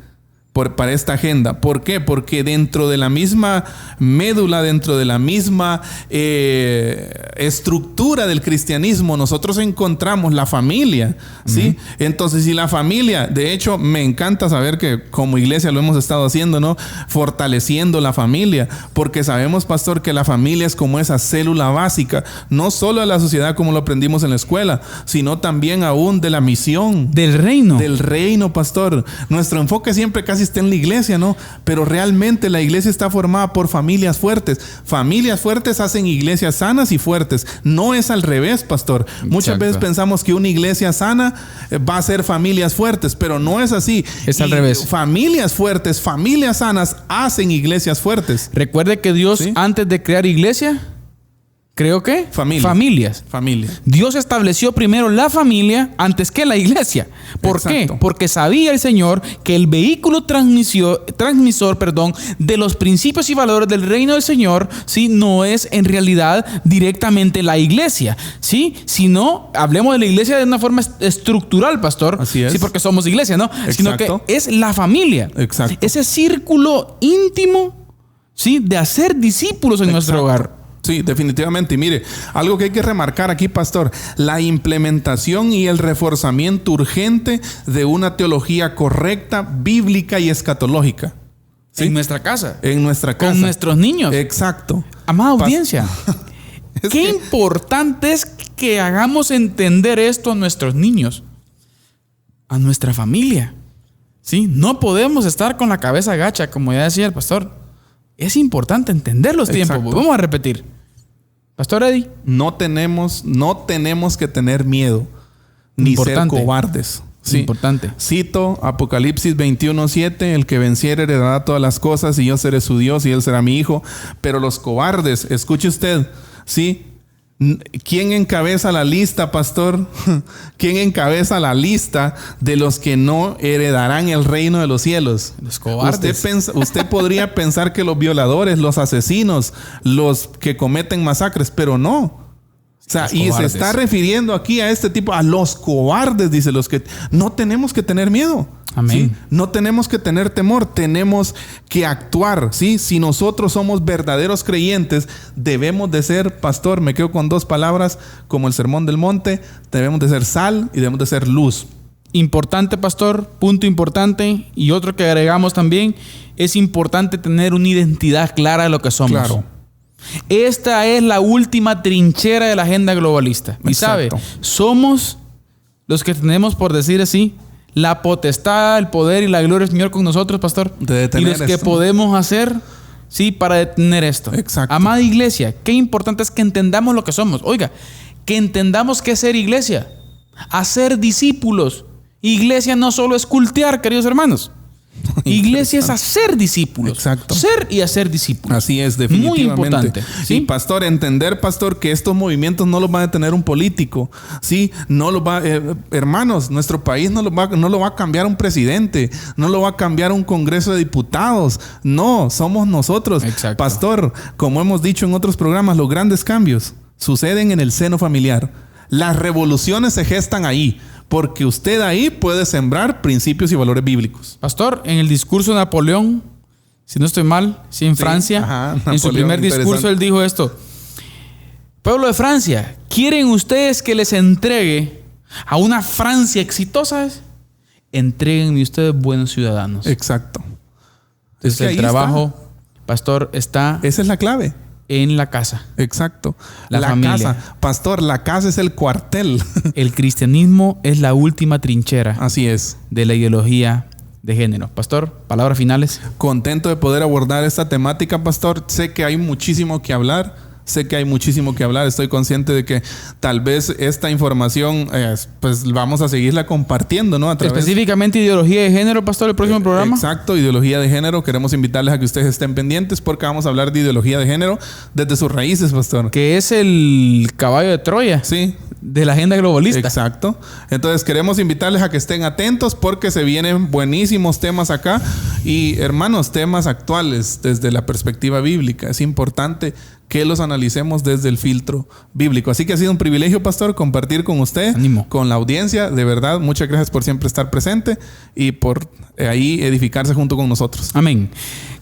Para esta agenda. ¿Por qué? Porque dentro de la misma médula, dentro de la misma estructura del cristianismo, nosotros encontramos la familia, ¿sí? Entonces, si la familia, de hecho, me encanta saber que como iglesia lo hemos estado haciendo, ¿no? Fortaleciendo la familia, porque sabemos, pastor, que la familia es como esa célula básica, no solo de la sociedad como lo aprendimos en la escuela, sino también aún de la misión. Del reino. Del reino, pastor. Nuestro enfoque siempre casi está en la iglesia, ¿no? Pero realmente la iglesia está formada por familias fuertes. Familias fuertes hacen iglesias sanas y fuertes. No es al revés, pastor. Muchas veces pensamos que una iglesia sana va a ser familias fuertes, pero no es así. Es al revés. Familias fuertes, familias sanas hacen iglesias fuertes. Recuerde que Dios, antes de crear iglesia, ¿creo que? Familias. Dios estableció primero la familia antes que la iglesia. ¿Por qué? Porque sabía el Señor que el vehículo transmisor, de los principios y valores del reino del Señor, ¿sí? No es en realidad directamente la iglesia, ¿sí? Sino, hablemos de la iglesia de una forma estructural, pastor. Así es. Sí, porque somos iglesia, ¿no? Exacto. Sino que es la familia. Exacto. Ese círculo íntimo, ¿sí? De hacer discípulos en nuestro hogar. Sí, definitivamente. Y mire, algo que hay que remarcar aquí, pastor, la implementación y el reforzamiento urgente de una teología correcta, bíblica y escatológica. ¿Sí? En nuestra casa. En nuestra casa. Con nuestros niños. Exacto. Amada audiencia, qué importante es que hagamos entender esto a nuestros niños, a nuestra familia. ¿Sí? No podemos estar con la cabeza gacha, como ya decía el pastor. Es importante entender los tiempos. Vamos a repetir. Pastor Eddie. No tenemos que tener miedo ni ser cobardes. Sí. Importante. Cito Apocalipsis 21:7: el que venciere heredará todas las cosas y yo seré su Dios y él será mi hijo. Pero los cobardes, escuche usted, ¿sí? ¿Quién encabeza la lista, pastor? ¿Quién encabeza la lista de los que no heredarán el reino de los cielos? Los cobardes. Usted podría pensar que los violadores, los asesinos, los que cometen masacres, pero no. O sea, y se está refiriendo aquí a este tipo, a los cobardes, dice, los que no tenemos que tener miedo. Amén. ¿Sí? No tenemos que tener temor, tenemos que actuar, ¿sí? Si nosotros somos verdaderos creyentes, debemos de ser, pastor, me quedo con 2 palabras, como el Sermón del Monte, debemos de ser sal y debemos de ser luz. Importante, pastor, punto importante. Y otro que agregamos también, es importante tener una identidad clara de lo que somos. Claro. Esta es la última trinchera de la agenda globalista. Y sabe, somos los que tenemos, por decir así, la potestad, el poder y la gloria del Señor con nosotros, pastor. De detener y los que esto. podemos hacer, sí, para detener esto. Exacto. Amada iglesia, qué importante es que entendamos lo que somos. Oiga, que entendamos qué es ser iglesia. Hacer discípulos. Iglesia no solo es cultear, queridos hermanos. Iglesia es hacer discípulos. Exacto. Ser y hacer discípulos. Así es, definitivamente. Muy importante. ¿Sí? Y pastor, entender, pastor, que estos movimientos no los va a detener un político. ¿Sí? No los va, hermanos, nuestro país no lo va a cambiar un presidente, no lo va a cambiar un congreso de diputados. No, somos nosotros. Exacto. Pastor, como hemos dicho en otros programas, los grandes cambios suceden en el seno familiar. Las revoluciones se gestan ahí. Porque usted ahí puede sembrar principios y valores bíblicos. Pastor, en el discurso de Napoleón, si no estoy mal, en Francia, en su primer discurso él dijo esto: pueblo de Francia, ¿quieren ustedes que les entregue a una Francia exitosa? Entréguenme ustedes buenos ciudadanos. Exacto. Entonces el trabajo, pastor, está... Esa es la clave. En la casa. Exacto. La familia. Casa. Pastor, la casa es el cuartel. El cristianismo es la última trinchera. Así es. De la ideología de género. Pastor, palabras finales. Contento de poder abordar esta temática, pastor. Sé que hay muchísimo que hablar. Estoy consciente de que tal vez esta información, pues vamos a seguirla compartiendo, ¿no? Específicamente ideología de género, pastor, el próximo programa. Exacto, ideología de género. Queremos invitarles a que ustedes estén pendientes porque vamos a hablar de ideología de género desde sus raíces, pastor. Que es el caballo de Troya. Sí. De la agenda globalista. Exacto. Entonces queremos invitarles a que estén atentos porque se vienen buenísimos temas acá. Y hermanos, temas actuales desde la perspectiva bíblica. Es importante que los analicemos desde el filtro bíblico. Así que ha sido un privilegio, pastor, compartir con usted, con la audiencia. De verdad, muchas gracias por siempre estar presente y por ahí edificarse junto con nosotros. Amén.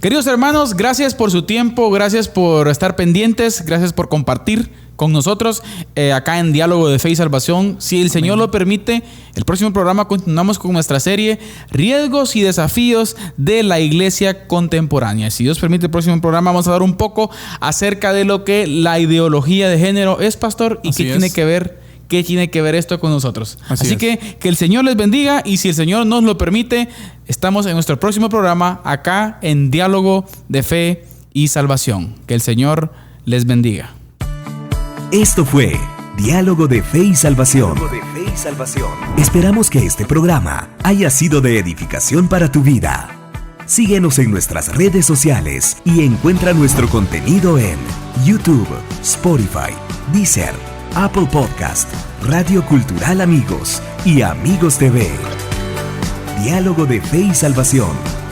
Queridos hermanos, gracias por su tiempo, gracias por estar pendientes, gracias por compartir con nosotros acá en Diálogo de Fe y Salvación. Si el Señor lo permite, el próximo programa continuamos con nuestra serie Riesgos y Desafíos de la Iglesia Contemporánea. Si Dios permite, el próximo programa vamos a hablar un poco acerca de lo que la ideología de género es, pastor, y qué tiene que ver esto con nosotros. Así que el Señor les bendiga, y si el Señor nos lo permite, estamos en nuestro próximo programa acá en Diálogo de Fe y Salvación. Que el Señor les bendiga. Esto fue Diálogo de Fe y Salvación. Esperamos que este programa haya sido de edificación para tu vida. Síguenos en nuestras redes sociales y encuentra nuestro contenido en YouTube, Spotify, Deezer, Apple Podcast, Radio Cultural Amigos y Amigos TV. Diálogo de Fe y Salvación.